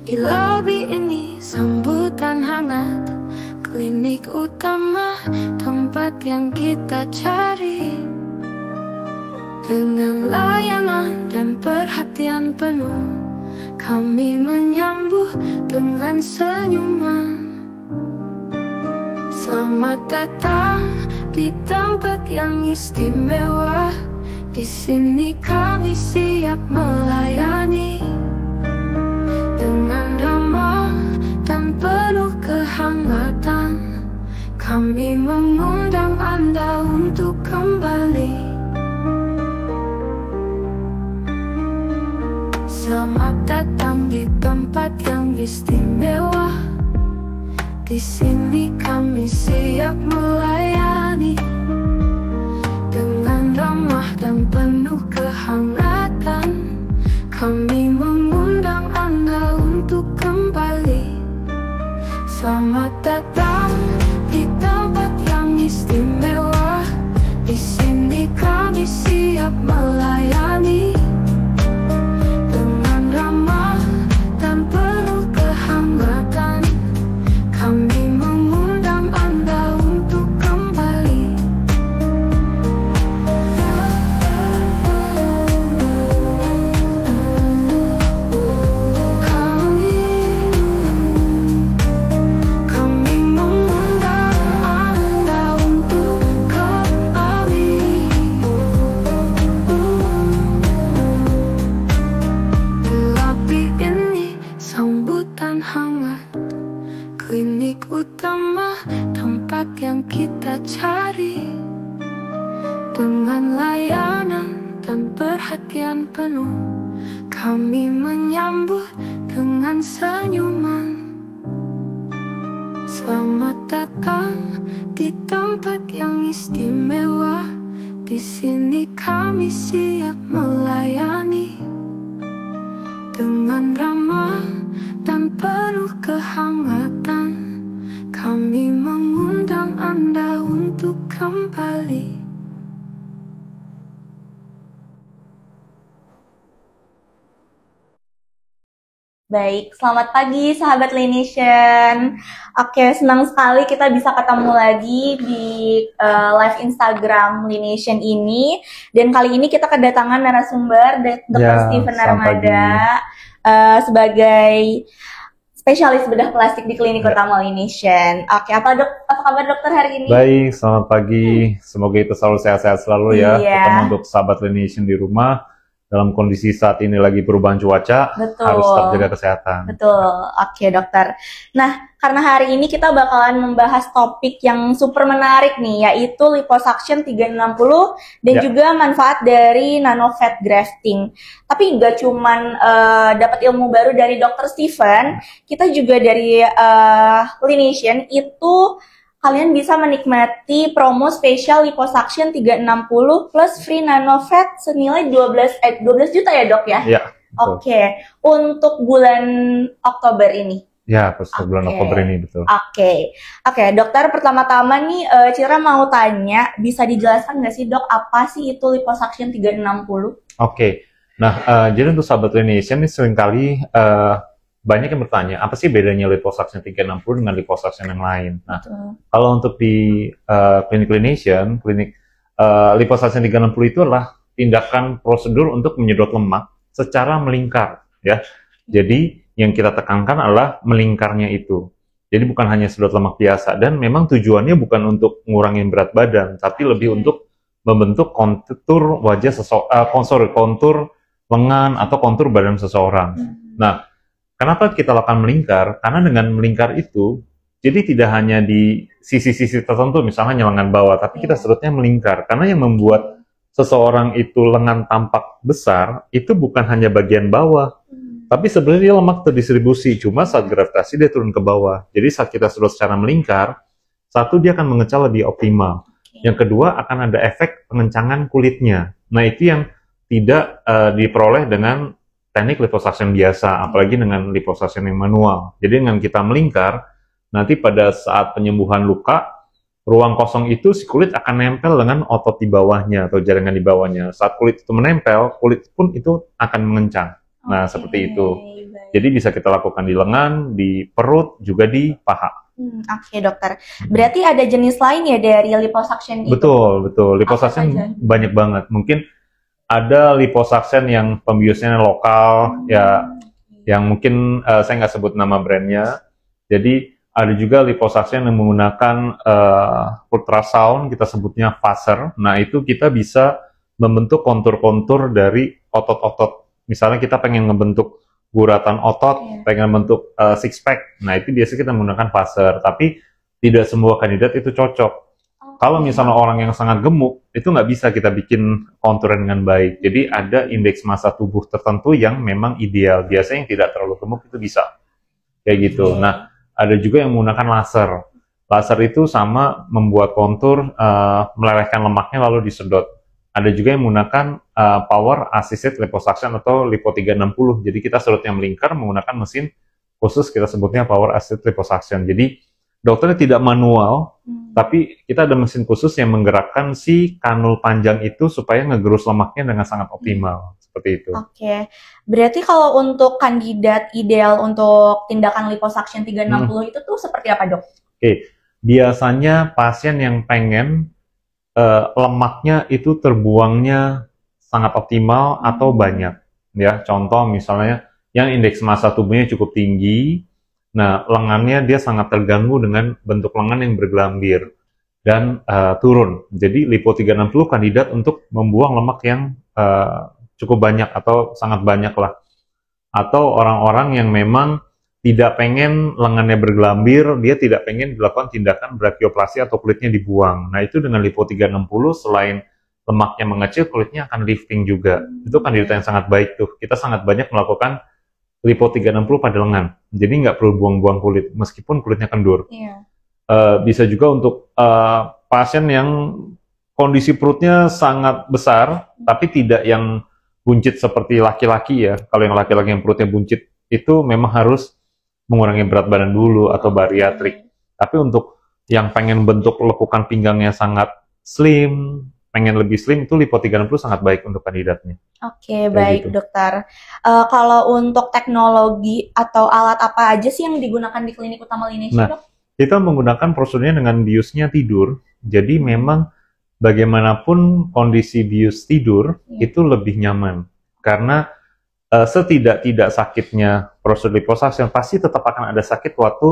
Di lobi ini sambutan hangat, klinik utama, tempat yang kita cari. Dengan layanan dan perhatian penuh, kami menyambut dengan senyuman. Selamat datang di tempat yang istimewa. Di sini kami siap melayani dengan ramah dan penuh kehangatan. Kami mengundang Anda untuk kembali. Selamat datang di tempat yang istimewa. Di sini kami siap melayani dengan ramah dan penuh kehangatan. Kami mengundang Anda untuk kembali. Selamat datang di tempat yang istimewa. Di sini kami siap melayani dengan ramah dan penuh kehangatan. Kami mengundang Anda untuk kembali. Kami mengundang Anda untuk kembali. Tapi ini sambutan hangat, klinik utama, tempat yang kita cari. Dengan layanan dan perhatian penuh, kami menyambut dengan senyuman. Selamat datang di tempat yang istimewa. Di sini kami siap melayani dengan ramah dan penuh kehangatan. Kami mengundang Anda untuk kembali. Baik, selamat pagi sahabat Lination. Oke, senang sekali kita bisa ketemu lagi di live Instagram Lination ini. Dan kali ini kita kedatangan narasumber Dr. Steven Armada sebagai spesialis bedah plastik di klinik utama Lination. Oke, apa kabar dokter hari ini? Baik, selamat pagi. Semoga itu selalu sehat-sehat selalu ya. Terutama untuk sahabat Lination di rumah. Dalam kondisi saat ini lagi perubahan cuaca, harus tetap jaga kesehatan. Betul, oke dokter. Nah, karena hari ini kita bakalan membahas topik yang super menarik nih, yaitu liposuction 360 dan juga manfaat dari nanofat grafting. Tapi nggak cuman dapat ilmu baru dari Dr. Steven, kita juga dari Lination itu kalian bisa menikmati promo spesial liposuction 360 plus free nanofat senilai 12 juta ya dok ya? Iya. Oke, untuk bulan Oktober ini. Ya, pas bulan Oktober ini betul. Oke, dokter pertama-tama nih Cira mau tanya, bisa dijelaskan nggak sih dok apa sih itu liposuction 360? Oke, nah jadi untuk sahabat Lination ini seringkali banyak yang bertanya, apa sih bedanya liposuction 360 dengan liposuction yang lain? Nah, kalau untuk di klinik Lination, liposuction 360 itu adalah tindakan prosedur untuk menyedot lemak secara melingkar, ya. Jadi, yang kita tekankan adalah melingkarnya itu. Jadi, bukan hanya sedot lemak biasa. Dan memang tujuannya bukan untuk ngurangin berat badan, tapi lebih untuk membentuk kontur wajah kontur lengan atau kontur badan seseorang. Nah, kenapa kita lakukan melingkar? Karena dengan melingkar itu, jadi tidak hanya di sisi-sisi tertentu, misalnya lengan bawah, tapi kita sedotnya melingkar. Karena yang membuat seseorang itu lengan tampak besar, itu bukan hanya bagian bawah, tapi sebenarnya lemak terdistribusi, cuma saat gravitasi dia turun ke bawah. Jadi saat kita sedot secara melingkar, satu, dia akan mengecal lebih optimal. Yang kedua, akan ada efek pengencangan kulitnya. Nah, itu yang tidak diperoleh dengan teknik liposuction biasa, apalagi dengan liposuction yang manual. Jadi dengan kita melingkar, nanti pada saat penyembuhan luka, ruang kosong itu si kulit akan nempel dengan otot di bawahnya atau jaringan di bawahnya. Saat kulit itu menempel, kulit pun itu akan mengencang. Nah, seperti itu. Jadi bisa kita lakukan di lengan, di perut, juga di paha. Oke, dokter. Berarti ada jenis lain ya dari liposuction itu? Betul. Liposuction banyak banget. Mungkin ada liposuction yang pembiusnya lokal, ya, yang mungkin saya nggak sebut nama brandnya. Jadi ada juga liposuction yang menggunakan ultrasound, kita sebutnya phaser. Nah, itu kita bisa membentuk kontur-kontur dari otot-otot. Misalnya kita pengen ngebentuk guratan otot, pengen bentuk six pack. Nah, itu biasanya kita menggunakan phaser. Tapi tidak semua kandidat itu cocok. Kalau misalnya orang yang sangat gemuk, itu nggak bisa kita bikin konturan dengan baik. Jadi ada indeks massa tubuh tertentu yang memang ideal. Biasanya yang tidak terlalu gemuk itu bisa. Kayak gitu. Nah, ada juga yang menggunakan laser. Laser itu sama membuat kontur, melelehkan lemaknya lalu disedot. Ada juga yang menggunakan power assisted liposuction atau lipo 360. Jadi kita sedotnya melingkar menggunakan mesin khusus, kita sebutnya power assisted liposuction. Jadi dokternya tidak manual, tapi kita ada mesin khusus yang menggerakkan si kanul panjang itu supaya ngegerus lemaknya dengan sangat optimal. Seperti itu. Oke. Berarti kalau untuk kandidat ideal untuk tindakan liposuction 360 itu tuh seperti apa, Dok? Oke. Biasanya pasien yang pengen lemaknya itu terbuangnya sangat optimal atau banyak, ya. Contoh misalnya yang indeks massa tubuhnya cukup tinggi, nah lengannya dia sangat terganggu dengan bentuk lengan yang bergelambir dan turun. Jadi lipo 360 kandidat untuk membuang lemak yang cukup banyak atau sangat banyak lah. Atau orang-orang yang memang tidak pengen lengannya bergelambir, dia tidak pengen dilakukan tindakan brachioplasi atau kulitnya dibuang. Nah, itu dengan lipo 360 selain lemaknya mengecil, kulitnya akan lifting juga. Itu kandidat yang sangat baik tuh. Kita sangat banyak melakukan lipo 360 pada lengan. Jadi nggak perlu buang-buang kulit, meskipun kulitnya kendur. Bisa juga untuk pasien yang kondisi perutnya sangat besar, tapi tidak yang buncit seperti laki-laki ya. Kalau yang laki-laki yang perutnya buncit, itu memang harus mengurangi berat badan dulu atau bariatrik. Tapi untuk yang pengen bentuk lekukan pinggangnya sangat slim, pengen lebih slim, itu lipo 360 sangat baik untuk kandidatnya. Oke, baik gitu. Dokter. Kalau untuk teknologi atau alat apa aja sih yang digunakan di klinik utama Linesia, Dok? Kita menggunakan prosedurnya dengan biusnya tidur. Jadi memang bagaimanapun kondisi bius tidur itu lebih nyaman. Karena setidak-tidak sakitnya prosedur liposuction pasti tetap akan ada sakit waktu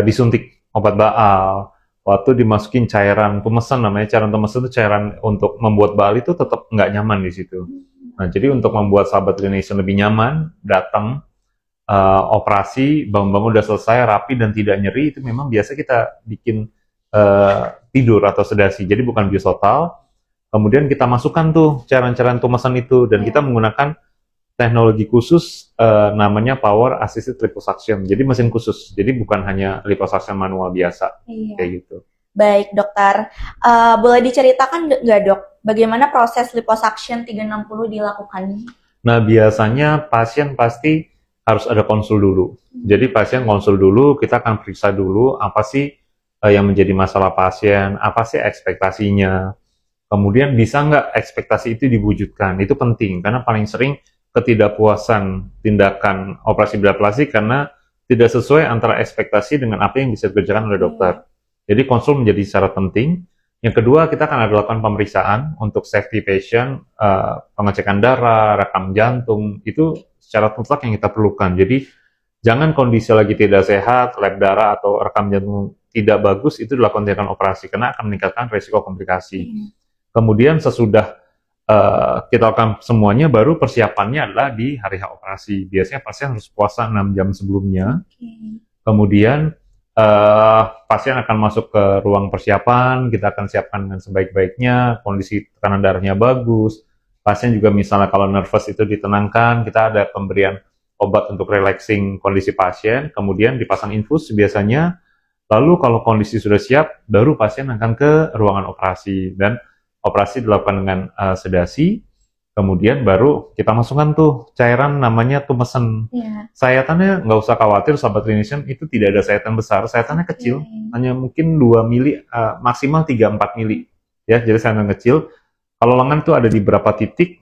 disuntik obat baal, waktu dimasukin cairan tumesan, namanya cairan tumesan itu cairan untuk membuat baal, itu tetap nggak nyaman di situ. Nah, jadi untuk membuat sahabat clinician lebih nyaman, datang operasi, bangun-bangun udah selesai, rapi dan tidak nyeri, itu memang biasa kita bikin tidur atau sedasi. Jadi bukan bius total. Kemudian kita masukkan tuh cairan-cairan tumesan itu dan kita menggunakan teknologi khusus namanya power assisted liposuction. Jadi mesin khusus. Jadi bukan hanya liposuction manual biasa. Kayak gitu. Baik, dokter. Boleh diceritakan nggak, Dok, bagaimana proses liposuction 360 dilakukan? Nah, biasanya pasien pasti harus ada konsul dulu. Jadi pasien konsul dulu, kita akan periksa dulu apa sih yang menjadi masalah pasien, apa sih ekspektasinya. Kemudian bisa nggak ekspektasi itu diwujudkan. Itu penting, karena paling sering ketidakpuasan tindakan operasi bedah plastik karena tidak sesuai antara ekspektasi dengan apa yang bisa dikerjakan oleh dokter. Jadi konsul menjadi syarat penting. Yang kedua, kita akan lakukan pemeriksaan untuk safety patient, pengecekan darah, rekam jantung, itu syarat mutlak yang kita perlukan. Jadi jangan kondisi lagi tidak sehat, lab darah atau rekam jantung tidak bagus, itu dilakukan tindakan operasi karena akan meningkatkan risiko komplikasi. Kemudian sesudah kita lakukan semuanya, baru persiapannya adalah di hari H operasi. Biasanya pasien harus puasa 6 jam sebelumnya. Kemudian pasien akan masuk ke ruang persiapan, kita akan siapkan dengan sebaik-baiknya, kondisi tekanan darahnya bagus. Pasien juga misalnya kalau nervous itu ditenangkan, kita ada pemberian obat untuk relaxing kondisi pasien, kemudian dipasang infus biasanya. Lalu kalau kondisi sudah siap, baru pasien akan ke ruangan operasi dan operasi dilakukan dengan sedasi, kemudian baru kita masukkan tuh cairan namanya tumesen. Sayatannya nggak usah khawatir, sahabat clinician, itu tidak ada sayatan besar, sayatannya kecil, hanya mungkin 2 mili, maksimal 3-4 mili. Ya, jadi sayatan kecil. Kalau lengan tuh ada di beberapa titik,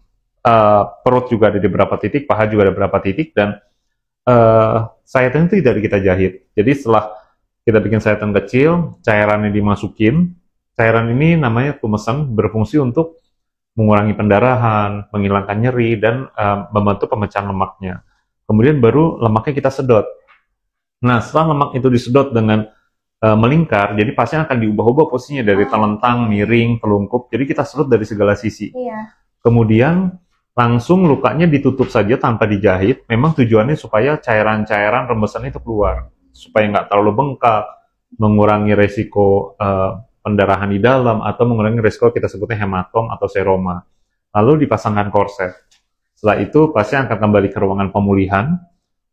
perut juga ada di beberapa titik, paha juga ada beberapa titik, dan sayatan itu tidak kita jahit. Jadi setelah kita bikin sayatan kecil, cairannya dimasukin. Cairan ini namanya tumesan, berfungsi untuk mengurangi pendarahan, menghilangkan nyeri, dan membantu pemecahan lemaknya. Kemudian baru lemaknya kita sedot. Nah, setelah lemak itu disedot dengan melingkar, jadi pasien akan diubah-ubah posisinya dari telentang, miring, telungkup. Jadi kita sedot dari segala sisi. Iya. Kemudian langsung lukanya ditutup saja tanpa dijahit. Memang tujuannya supaya cairan-cairan rembesan itu keluar, supaya nggak terlalu bengkak, mengurangi resiko pendarahan di dalam, atau mengurangi resiko kita sebutnya hematom atau seroma. Lalu dipasangkan korset. Setelah itu pasien akan kembali ke ruangan pemulihan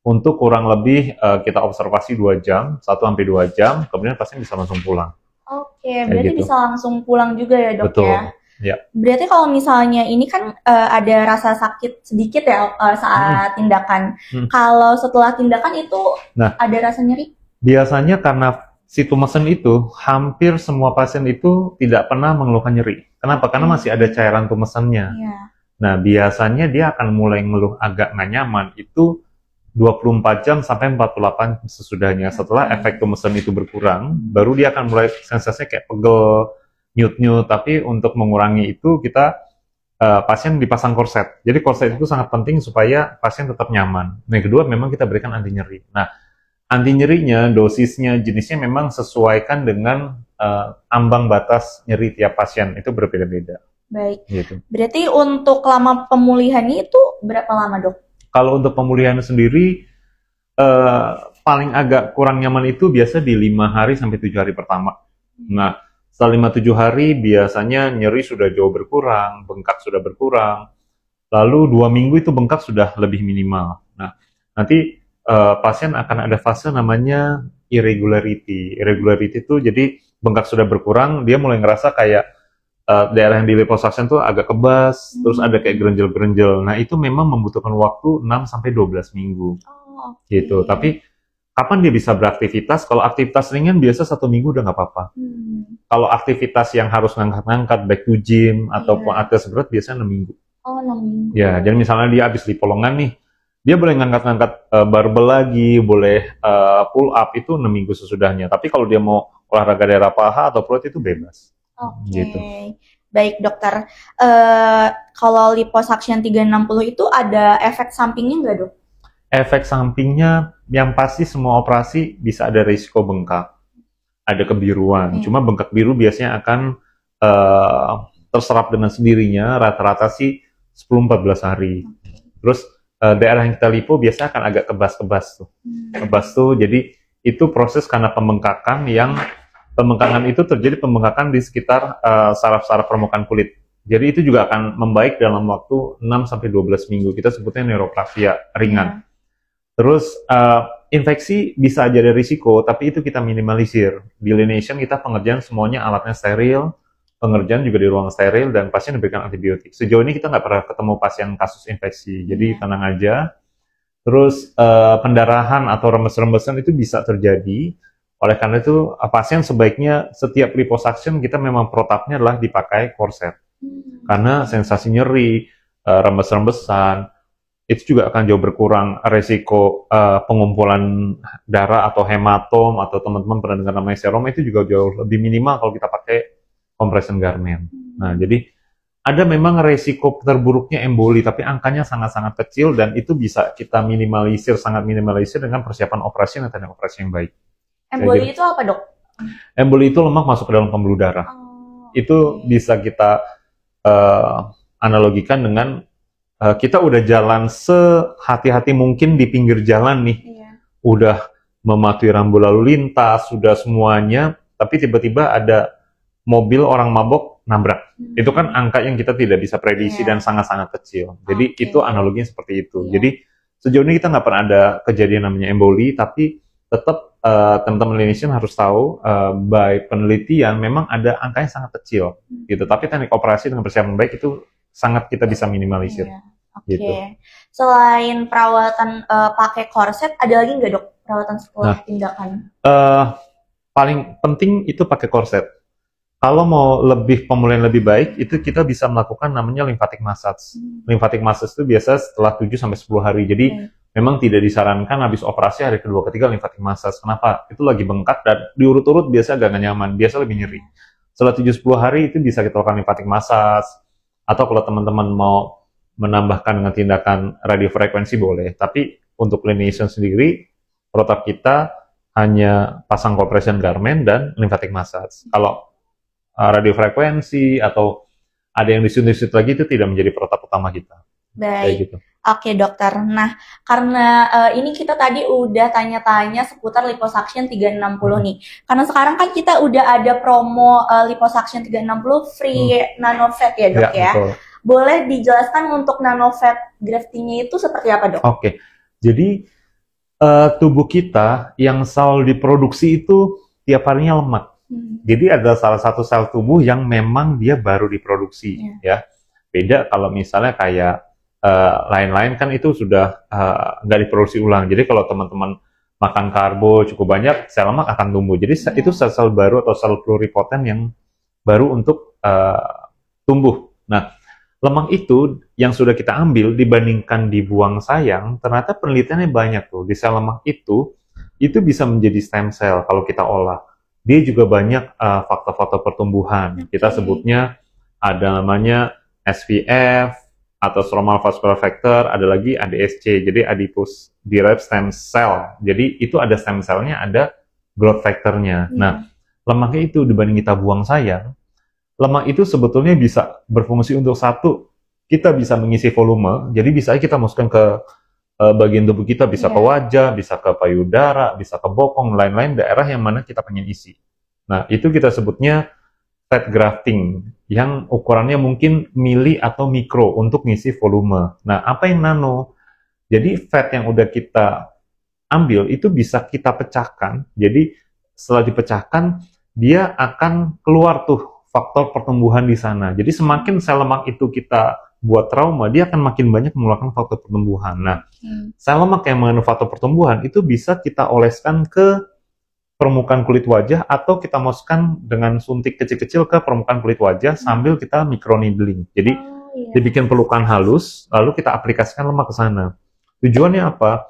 untuk kurang lebih kita observasi 2 jam, 1-2 jam, kemudian pasien bisa langsung pulang. Oke, berarti gitu. bisa langsung pulang juga ya, Dok? Betul. Ya? Ya. Berarti kalau misalnya ini kan ada rasa sakit sedikit ya saat tindakan. Kalau setelah tindakan itu ada rasa nyeri? Biasanya karena si tumesan itu, hampir semua pasien itu tidak pernah mengeluhkan nyeri. Kenapa? Karena masih ada cairan tumesannya. Iya. Nah, biasanya dia akan mulai ngeluh agak nggak nyaman itu 24 jam sampai 48 sesudahnya. Setelah efek tumesan itu berkurang, baru dia akan mulai sensasinya kayak pegel, nyut-nyut. Tapi untuk mengurangi itu, kita pasien dipasang korset. Jadi korset itu sangat penting supaya pasien tetap nyaman. Nah, yang kedua memang kita berikan anti nyeri. Nah, anti nyerinya, dosisnya, jenisnya memang sesuaikan dengan ambang batas nyeri tiap pasien. Itu berbeda-beda. Baik. Gitu. Berarti untuk lama pemulihannya itu berapa lama, Dok? Kalau untuk pemulihan sendiri, paling agak kurang nyaman itu biasa di 5 hari sampai 7 hari pertama. Nah, setelah 5-7 hari biasanya nyeri sudah jauh berkurang, bengkak sudah berkurang. Lalu 2 minggu itu bengkak sudah lebih minimal. Nah, nanti pasien akan ada fase namanya irregularity. Irregularity itu jadi bengkak sudah berkurang, dia mulai ngerasa kayak daerah yang di liposuction tuh agak kebas, terus ada kayak gerenjel-gerenjel. Nah, itu memang membutuhkan waktu 6-12 minggu. Gitu. Tapi kapan dia bisa beraktivitas? Kalau aktivitas ringan biasa 1 minggu udah nggak apa-apa. Kalau aktivitas yang harus ngangkat-ngangkat, back to gym, ataupun aktivitas berat biasanya 6 minggu. Oh, 6 minggu. Ya, jadi misalnya dia habis lipolongan nih, dia boleh ngangkat-ngangkat barbel lagi, boleh pull up itu 6 minggu sesudahnya. Tapi kalau dia mau olahraga daerah paha atau perut itu bebas. Oke. Gitu. Baik, Dokter. Kalau liposuction 360 itu ada efek sampingnya nggak, Dok? Efek sampingnya yang pasti semua operasi bisa ada risiko bengkak, ada kebiruan. Cuma bengkak biru biasanya akan terserap dengan sendirinya, rata-rata sih 10-14 hari. Terus daerah yang kita lipo biasanya akan agak kebas-kebas tuh. Kebas tuh, jadi itu proses karena pembengkakan itu terjadi pembengkakan di sekitar saraf-saraf permukaan kulit. Jadi itu juga akan membaik dalam waktu 6-12 minggu. Kita sebutnya neuroplasia ringan. Terus infeksi bisa aja ada risiko, tapi itu kita minimalisir. Di Laination kita pengerjaan semuanya alatnya steril, pengerjaan juga di ruang steril, dan pasien diberikan antibiotik. Sejauh ini kita nggak pernah ketemu pasien kasus infeksi, jadi tenang aja. Terus pendarahan atau rembes-rembesan itu bisa terjadi. Oleh karena itu, pasien sebaiknya setiap liposuction kita memang protapnya adalah dipakai korset. Karena sensasi nyeri, rembes-rembesan, itu juga akan jauh berkurang resiko pengumpulan darah atau hematom, atau teman-teman pernah dengar namanya seroma, itu juga jauh lebih minimal kalau kita pakai compression garment. Nah, jadi ada memang resiko terburuknya emboli, tapi angkanya sangat-sangat kecil, dan itu bisa kita minimalisir, sangat minimalisir dengan persiapan operasi dan teknik operasi yang baik. Emboli itu apa, Dok? Emboli itu lemak masuk ke dalam pembuluh darah. Itu bisa kita analogikan dengan kita udah jalan sehati-hati mungkin di pinggir jalan nih. Udah mematuhi rambu lalu lintas, sudah semuanya, tapi tiba-tiba ada mobil orang mabok nabrak. Itu kan angka yang kita tidak bisa prediksi dan sangat-sangat kecil. Jadi itu analoginya seperti itu. Jadi sejauh ini kita nggak pernah ada kejadian namanya emboli, tapi tetap teman-teman Laination harus tahu by penelitian memang ada angkanya sangat kecil gitu. Tapi teknik operasi dengan persiapan baik itu sangat kita bisa minimalisir. Gitu. Selain perawatan pakai korset, ada lagi nggak, Dok, perawatan setelah tindakan? Paling penting itu pakai korset. kalau mau lebih pemulihan lebih baik, itu kita bisa melakukan namanya lymphatic massage. Lymphatic massage itu biasa setelah 7-10 hari. Jadi memang tidak disarankan habis operasi hari kedua ketiga lymphatic massage. Kenapa? Itu lagi bengkak dan diurut-urut biasa agak gak nyaman, biasa lebih nyeri. Setelah 7-10 hari itu bisa kita lakukan lymphatic massage. Atau kalau teman-teman mau menambahkan dengan tindakan radiofrekuensi boleh. Tapi untuk clinician sendiri, protap kita hanya pasang compression garment dan lymphatic massage. Kalau radiofrekuensi atau ada yang disuntik lagi itu tidak menjadi protap utama kita. Baik. Gitu. Oke dokter. Nah, karena ini kita tadi udah tanya-tanya seputar liposuction 360 nih. Karena sekarang kan kita udah ada promo liposuction 360 free nanofat ya dok ya. Betul. Boleh dijelaskan untuk nanofat graftingnya itu seperti apa dok? Oke. Jadi tubuh kita yang selalu diproduksi itu tiap harinya lemak. Jadi ada salah satu sel tubuh yang memang dia baru diproduksi ya. Beda kalau misalnya kayak lain-lain kan itu sudah nggak diproduksi ulang. Jadi kalau teman-teman makan karbo cukup banyak, sel lemak akan tumbuh. Jadi itu sel-sel baru atau sel pluripoten yang baru untuk tumbuh. Nah, lemak itu yang sudah kita ambil dibandingkan dibuang sayang, ternyata penelitiannya banyak tuh. Di sel lemak itu bisa menjadi stem cell kalau kita olah. Dia juga banyak faktor-faktor pertumbuhan. Kita sebutnya ada namanya SVF atau stromal vascular factor, ada lagi ADSC, jadi adipose derived stem cell. Jadi itu ada stem cell-nya, ada growth factor-nya. Nah, lemaknya itu dibanding kita buang sayang, lemak itu sebetulnya bisa berfungsi untuk satu, kita bisa mengisi volume, jadi bisa kita masukkan ke bagian tubuh kita, bisa ke wajah, bisa ke payudara, bisa ke bokong, lain-lain daerah yang mana kita pengen isi. Nah, itu kita sebutnya fat grafting, yang ukurannya mungkin mili atau mikro untuk ngisi volume. Nah, apa yang nano? Jadi fat yang udah kita ambil itu bisa kita pecahkan, jadi setelah dipecahkan, dia akan keluar tuh faktor pertumbuhan di sana. Jadi semakin sel lemak itu kita buat trauma, dia akan makin banyak mengeluarkan faktor pertumbuhan. Nah, sel lemak yang mengandung faktor pertumbuhan itu bisa kita oleskan ke permukaan kulit wajah atau kita masukkan dengan suntik kecil-kecil ke permukaan kulit wajah sambil kita microneedling. Jadi dibikin pelukan halus, lalu kita aplikasikan lemak ke sana. Tujuannya apa?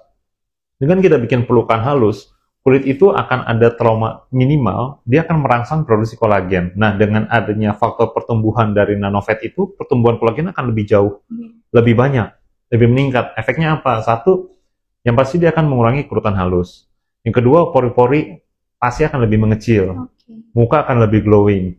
Dengan kita bikin pelukan halus, kulit itu akan ada trauma minimal, dia akan merangsang produksi kolagen. Nah, dengan adanya faktor pertumbuhan dari nanofat itu, pertumbuhan kolagen akan lebih jauh, lebih banyak, lebih meningkat. Efeknya apa? Satu, yang pasti dia akan mengurangi kerutan halus. Yang kedua, pori-pori pasti akan lebih mengecil, muka akan lebih glowing.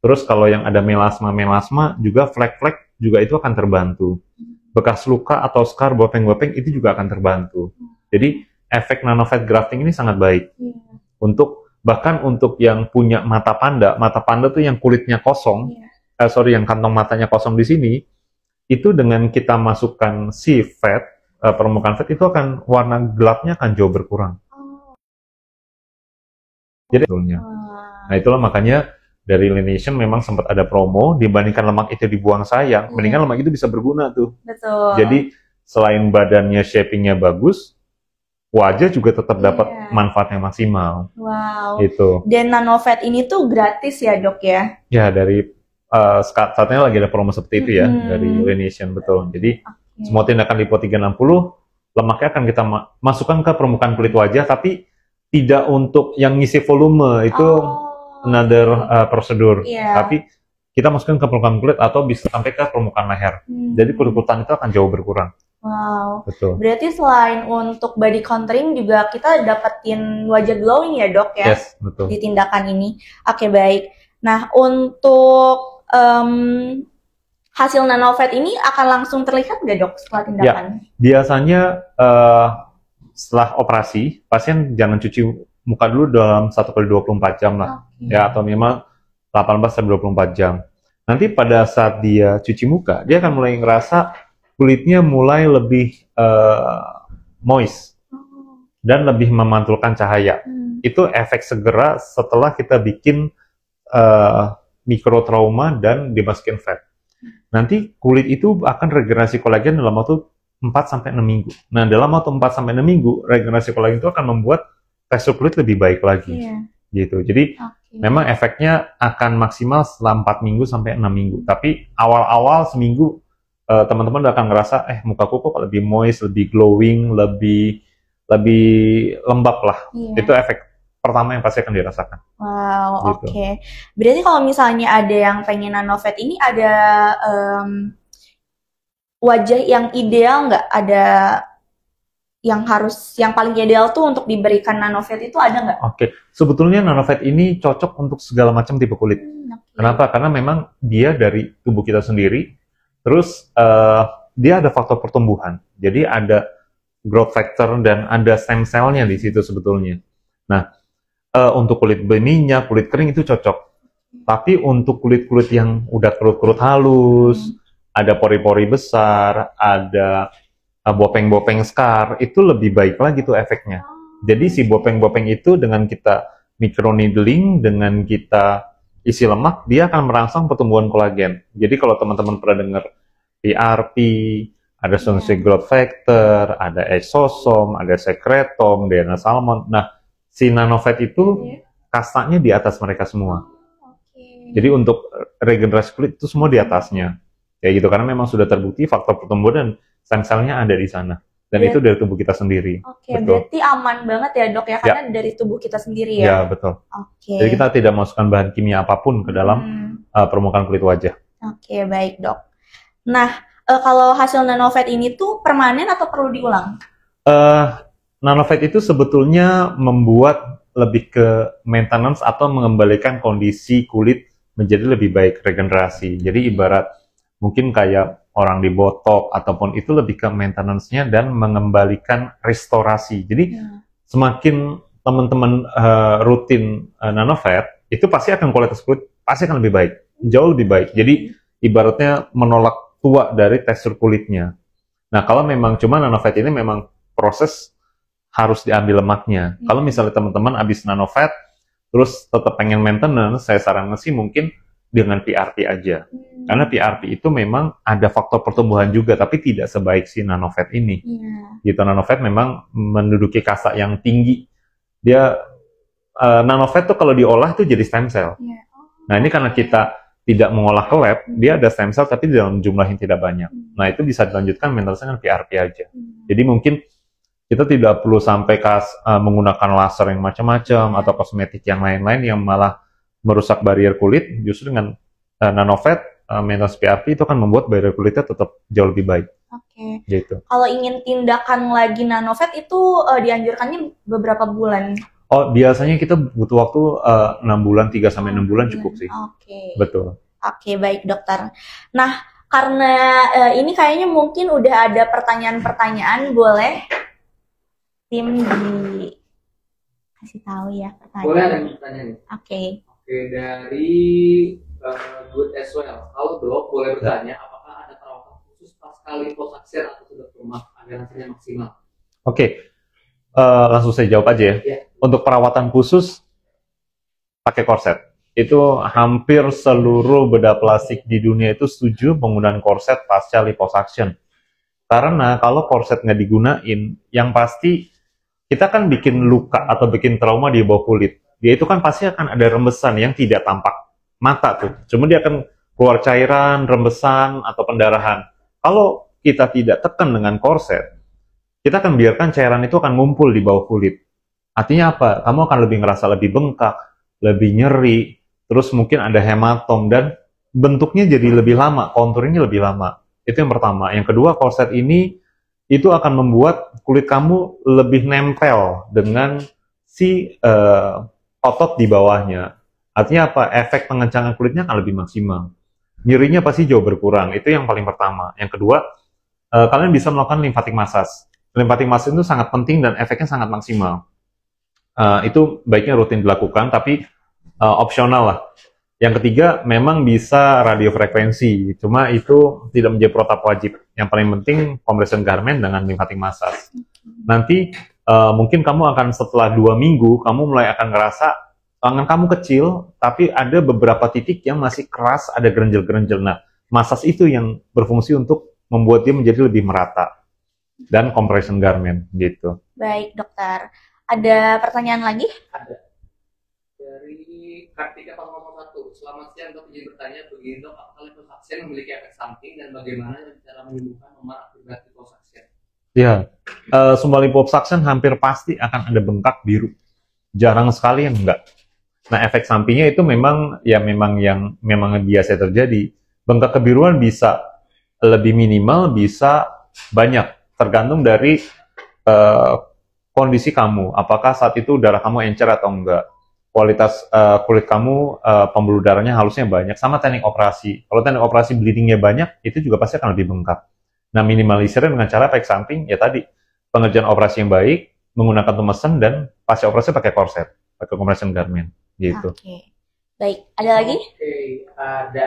Terus kalau yang ada melasma juga flek-flek juga itu akan terbantu. Bekas luka atau scar, bopeng-bopeng itu juga akan terbantu. Jadi efek nanofat grafting ini sangat baik. Untuk bahkan untuk yang punya mata panda tuh yang kulitnya kosong, yang kantong matanya kosong di sini, itu dengan kita masukkan si fat, permukaan fat itu akan warna gelapnya akan jauh berkurang. Jadi nah itulah makanya dari Laination memang sempat ada promo dibandingkan lemak itu dibuang sayang, mendingan lemak itu bisa berguna tuh. Betul. Jadi selain badannya shapingnya bagus, wajah juga tetap dapat manfaat yang maksimal. Wow. Itu. Dan nanofat ini tuh gratis ya dok ya? Ya dari saatnya lagi ada promo seperti itu ya dari Laination, betul. Jadi semua tindakan lipo 360 lemaknya akan kita masukkan ke permukaan kulit wajah, tapi tidak untuk yang ngisi volume itu another prosedur. Tapi kita masukkan ke permukaan kulit atau bisa sampai ke permukaan leher. Jadi kulit-kulitan itu akan jauh berkurang. Wow, betul. Berarti selain untuk body contouring juga kita dapetin wajah glowing ya dok ya? Yes, betul. Di tindakan ini. Oke, baik. Nah, untuk hasil nanofat ini akan langsung terlihat nggak dok setelah tindakan? Ya, biasanya setelah operasi, pasien jangan cuci muka dulu dalam 1x24 jam lah. Ya, atau minimal 18-24 jam. Nanti pada saat dia cuci muka, dia akan mulai ngerasa kulitnya mulai lebih moist dan lebih memantulkan cahaya. Itu efek segera setelah kita bikin mikrotrauma dan dimasukin fat. Nanti kulit itu akan regenerasi kolagen dalam waktu 4-6 minggu. Nah, dalam waktu 4-6 minggu, regenerasi kolagen itu akan membuat tekstur kulit lebih baik lagi. gitu. Jadi memang efeknya akan maksimal setelah 4 minggu sampai 6 minggu. Tapi awal-awal seminggu teman-teman udah akan ngerasa mukaku kok lebih moist, lebih glowing, lebih lembab lah. Itu efek pertama yang pasti akan dirasakan. Wow, gitu. Oke. Berarti kalau misalnya ada yang pengen Nanovet ini, ada wajah yang ideal nggak? Ada yang paling ideal tuh untuk diberikan Nanovet itu ada nggak? Oke. Sebetulnya Nanovet ini cocok untuk segala macam tipe kulit. Kenapa? Karena memang dia dari tubuh kita sendiri, terus dia ada faktor pertumbuhan. Jadi ada growth factor dan ada stem cell-nya di situ sebetulnya. Nah, untuk kulit berminyak, kulit kering itu cocok. Tapi untuk kulit-kulit yang udah kerut-kerut halus, ada pori-pori besar, ada bopeng-bopeng scar, itu lebih baik lagi tuh efeknya. Jadi si bopeng-bopeng itu dengan kita microneedling, dengan kita isi lemak, dia akan merangsang pertumbuhan kolagen. Jadi kalau teman-teman pernah dengar PRP, ada sunset growth factor, ada exosom, ada secretom, DNA salmon. Nah, si Nanovet itu kastanya di atas mereka semua. Jadi untuk regenerasi kulit itu semua di atasnya. Kayak gitu, karena memang sudah terbukti faktor pertumbuhan dan stem cell-nya ada di sana. Dan itu dari tubuh kita sendiri. Berarti aman banget ya dok ya, karena dari tubuh kita sendiri ya? Ya, betul. Jadi kita tidak masukkan bahan kimia apapun ke dalam permukaan kulit wajah. Baik dok. Nah, kalau hasil Nanovet ini tuh permanen atau perlu diulang? Nanovet itu sebetulnya membuat lebih ke maintenance atau mengembalikan kondisi kulit menjadi lebih baik, regenerasi. Jadi ibarat mungkin kayak orang dibotok ataupun itu lebih ke maintenance-nya dan mengembalikan restorasi. Jadi semakin teman-teman rutin Nanovet, itu pasti akan kualitas kulit pasti akan lebih baik, jauh lebih baik. Jadi ibaratnya menolak tua dari tekstur kulitnya. Nah, kalau memang cuma Nanovet ini memang proses harus diambil lemaknya. Kalau misalnya teman-teman habis Nanovet, terus tetap pengen maintenance, saya sarankan sih mungkin dengan PRP aja. Karena PRP itu memang ada faktor pertumbuhan juga, tapi tidak sebaik si Nanovet ini. Gitu, Nanovet memang menduduki kasta yang tinggi. Dia Nanovet tuh kalau diolah tuh jadi stem cell. Nah, ini karena kita tidak mengolah ke lab, dia ada stem cell tapi dalam jumlah yang tidak banyak. Nah, itu bisa dilanjutkan maintenance dengan PRP aja. Jadi mungkin kita tidak perlu sampai menggunakan laser yang macam-macam atau kosmetik yang lain-lain yang malah merusak barrier kulit. Justru dengan Nanovet, maintenance PRP itu akan membuat barrier kulitnya tetap jauh lebih baik. Gitu. Kalau ingin tindakan lagi Nanovet itu dianjurkannya beberapa bulan? Oh, biasanya kita butuh waktu 6 bulan, 3-6 bulan cukup sih. Betul. Baik dokter. Nah, karena ini kayaknya mungkin udah ada pertanyaan-pertanyaan, boleh tim dikasih tahu ya pertanyaan. Boleh ada pertanyaan nih. Oke, dari Good as well. Kalau dok boleh bertanya, apakah ada perawatan khusus pasca liposuction atau sudah rumah agar hasilnya maksimal? Langsung saya jawab aja ya. Untuk perawatan khusus pakai korset. Itu hampir seluruh bedah plastik di dunia itu setuju penggunaan korset pasca liposuction. Karena kalau korset nggak digunain, yang pasti kita kan bikin luka atau bikin trauma di bawah kulit. Dia itu kan pasti akan ada rembesan yang tidak tampak mata tuh. Cuma dia akan keluar cairan, rembesan, atau pendarahan. Kalau kita tidak tekan dengan korset, kita akan biarkan cairan itu akan ngumpul di bawah kulit. Artinya apa? Kamu akan lebih ngerasa lebih bengkak, lebih nyeri, terus mungkin ada hematom, dan bentuknya jadi lebih lama, konturnya lebih lama. Itu yang pertama. Yang kedua, korset ini itu akan membuat kulit kamu lebih nempel dengan si otot di bawahnya. Artinya apa? Efek pengencangan kulitnya akan lebih maksimal. Nyerinya pasti jauh berkurang. Itu yang paling pertama. Yang kedua, kalian bisa melakukan lymphatic massage. Lymphatic massage itu sangat penting dan efeknya sangat maksimal. Itu baiknya rutin dilakukan, tapi opsional lah. Yang ketiga, memang bisa radiofrekuensi. Cuma itu tidak menjadi protap wajib. Yang paling penting, compression garment dengan lymphatic massage. Nanti, mungkin kamu akan setelah 2 minggu, kamu mulai akan ngerasa tangan kamu kecil, tapi ada beberapa titik yang masih keras, ada gerenjel-gerenjel. Nah, massage itu yang berfungsi untuk membuat dia menjadi lebih merata. Dan compression garment, gitu. Baik, dokter. Ada pertanyaan lagi? Ada. dari Kartika 001. Selamat siang dok, izin bertanya begini dok, apakah liposuction memiliki efek samping dan bagaimana cara menyembuhkan memar akibat liposuction? Ya, semua liposuction hampir pasti akan ada bengkak biru. Jarang sekali yang enggak. Nah, efek sampingnya itu memang yang biasa terjadi. Bengkak kebiruan bisa lebih minimal, bisa banyak, tergantung dari kondisi kamu. Apakah saat itu darah kamu encer atau enggak? Kualitas kulit kamu, pembuluh darahnya halusnya banyak, sama teknik operasi. Kalau teknik operasi bleedingnya banyak, itu juga pasti akan lebih bengkak. Nah, minimalisirnya dengan cara efek samping, ya tadi, pengerjaan operasi yang baik, menggunakan tumesan, dan pasca operasi pakai korset, pakai compression garment, gitu. Oke. Baik, ada lagi? Oke, ada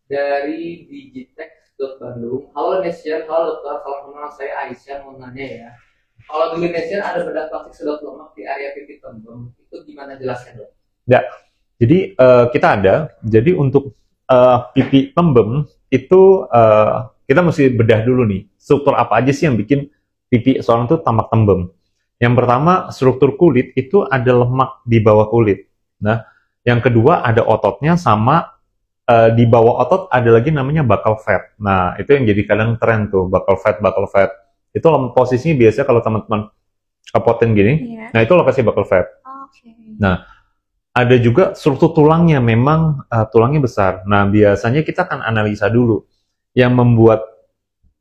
dari Digitex.Bandung. Halo Nation, halo dokter, salam kenal, saya Aisyah, mau nanya ya. Kalau di Nation ada bedak plastik sedot lemak di area pipi tembem, itu gimana jelasnya dok? Ya, jadi kita ada, jadi untuk pipi tembem, itu kita mesti bedah dulu nih, struktur apa aja sih yang bikin pipi seorang itu tampak tembem. Yang pertama, struktur kulit itu ada lemak di bawah kulit. Nah, yang kedua ada ototnya, sama di bawah otot ada lagi namanya buccal fat. Nah, itu yang jadi kadang tren tuh, buccal fat. Itu posisinya biasanya kalau teman-teman kepotin gini, nah itu lokasi buccal fat. Nah, ada juga struktur tulangnya, memang tulangnya besar. Nah, biasanya kita akan analisa dulu yang membuat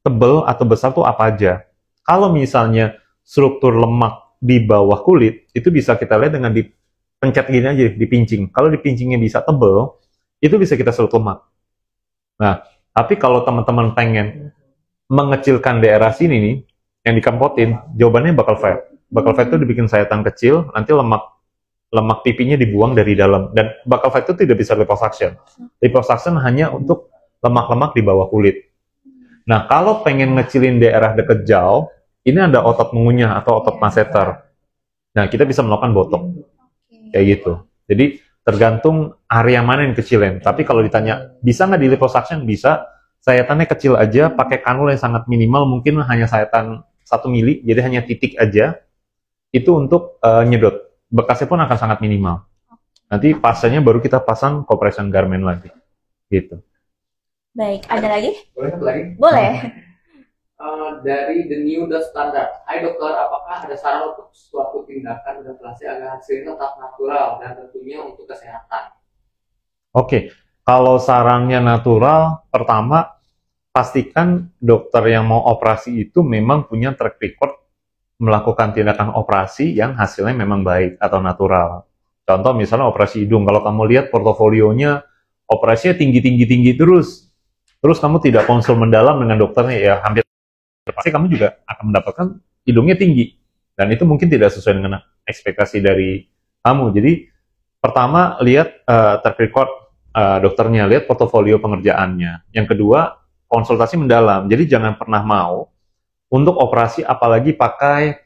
tebal atau besar tuh apa aja. Kalau misalnya struktur lemak di bawah kulit, itu bisa kita lihat dengan dipencet gini aja, dipincing. Kalau dipincingnya bisa tebal, itu bisa kita sedot lemak. Nah, tapi kalau teman-teman pengen mengecilkan daerah sini nih, yang dikempotin, jawabannya buccal fat. Buccal fat itu dibikin sayatan kecil, nanti lemak pipinya dibuang dari dalam. Dan buccal fat itu tidak bisa liposuction. Liposuction hanya untuk lemak-lemak di bawah kulit. Nah, kalau pengen ngecilin daerah dekat jauh, ini ada otot mengunyah atau otot masseter. Nah, kita bisa melakukan botok. Kayak gitu. Jadi, tergantung area mana yang kecilin. Tapi kalau ditanya, bisa nggak di liposuction? Bisa. Sayatannya kecil aja, pakai kanul yang sangat minimal, mungkin hanya sayatan 1 mili, jadi hanya titik aja. Itu untuk nyedot. Bekasnya pun akan sangat minimal. Nanti pasanya baru kita pasang compression garment lagi. Gitu. Baik, ada lagi? Boleh satu lagi? Boleh. Dari The New The Standard. Hai dokter, apakah ada saran untuk suatu tindakan depilaси agar hasilnya tetap natural dan tentunya untuk kesehatan? Oke, kalau sarannya natural, pertama pastikan dokter yang mau operasi itu memang punya track record melakukan tindakan operasi yang hasilnya memang baik atau natural. Contoh misalnya operasi hidung, kalau kamu lihat portofolionya operasinya tinggi terus kamu tidak konsul mendalam dengan dokternya, ya hampir pasti kamu juga akan mendapatkan hidungnya tinggi, dan itu mungkin tidak sesuai dengan ekspektasi dari kamu. Jadi pertama lihat track record dokternya, lihat portofolio pengerjaannya. Yang kedua, konsultasi mendalam. Jadi jangan pernah mau untuk operasi apalagi pakai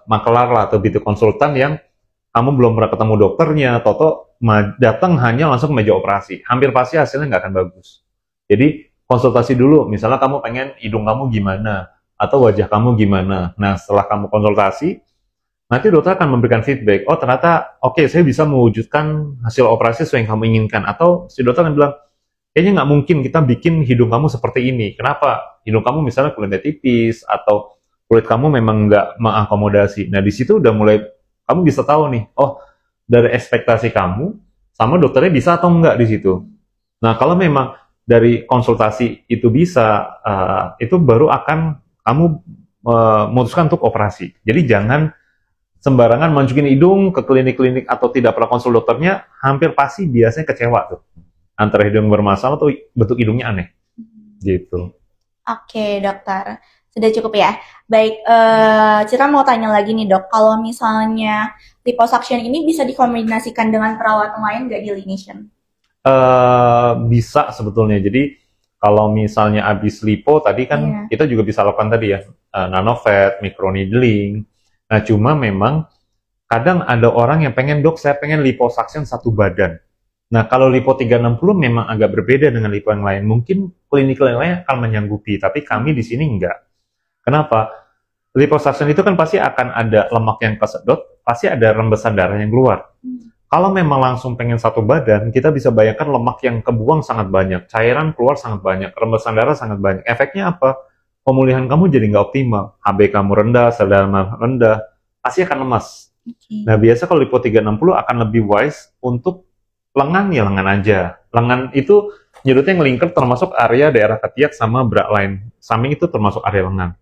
makelar lah atau beauty konsultan yang kamu belum pernah ketemu dokternya, toto datang hanya langsung ke meja operasi. Hampir pasti hasilnya nggak akan bagus. Jadi konsultasi dulu, misalnya kamu pengen hidung kamu gimana, atau wajah kamu gimana. Nah, setelah kamu konsultasi, nanti dokter akan memberikan feedback, oh ternyata oke, saya bisa mewujudkan hasil operasi sesuai yang kamu inginkan. Atau si dokter akan bilang, kayaknya nggak mungkin kita bikin hidung kamu seperti ini. Kenapa? Hidung kamu misalnya kulitnya tipis, atau kulit kamu memang nggak mengakomodasi. Nah, di situ udah mulai, kamu bisa tahu nih, oh dari ekspektasi kamu, sama dokternya bisa atau enggak di situ. Nah, kalau memang dari konsultasi itu bisa, itu baru akan kamu memutuskan untuk operasi. Jadi jangan sembarangan masukin hidung ke klinik-klinik atau tidak pernah konsul dokternya, hampir pasti biasanya kecewa tuh. Antara hidung bermasalah atau bentuk hidungnya aneh. Gitu. Oke, dokter. Sudah cukup ya? Baik, Citra mau tanya lagi nih dok, kalau misalnya liposuction ini bisa dikombinasikan dengan perawatan lain nggak di Lination? Bisa sebetulnya. Jadi kalau misalnya habis lipo tadi kan kita juga bisa lakukan tadi ya, nanofat, microneedling. Nah, cuma memang kadang ada orang yang pengen, dok saya pengen liposuction satu badan. Nah, kalau lipo 360 memang agak berbeda dengan lipo yang lain. Mungkin klinik yang lain akan menyanggupi, tapi kami di sini enggak. Kenapa? Liposuction itu kan pasti akan ada lemak yang kesedot, pasti ada rembesan darah yang keluar. Kalau memang langsung pengen satu badan, kita bisa bayangkan lemak yang kebuang sangat banyak, cairan keluar sangat banyak, rembesan darah sangat banyak. Efeknya apa? Pemulihan kamu jadi nggak optimal. HB kamu rendah, sel darah rendah, pasti akan lemas. Nah, biasa kalau lipo 360 akan lebih wise untuk lengan, ya lengan aja. Lengan itu nyerutnya ngelingkar termasuk area daerah ketiak sama bra line. Samping itu termasuk area lengan.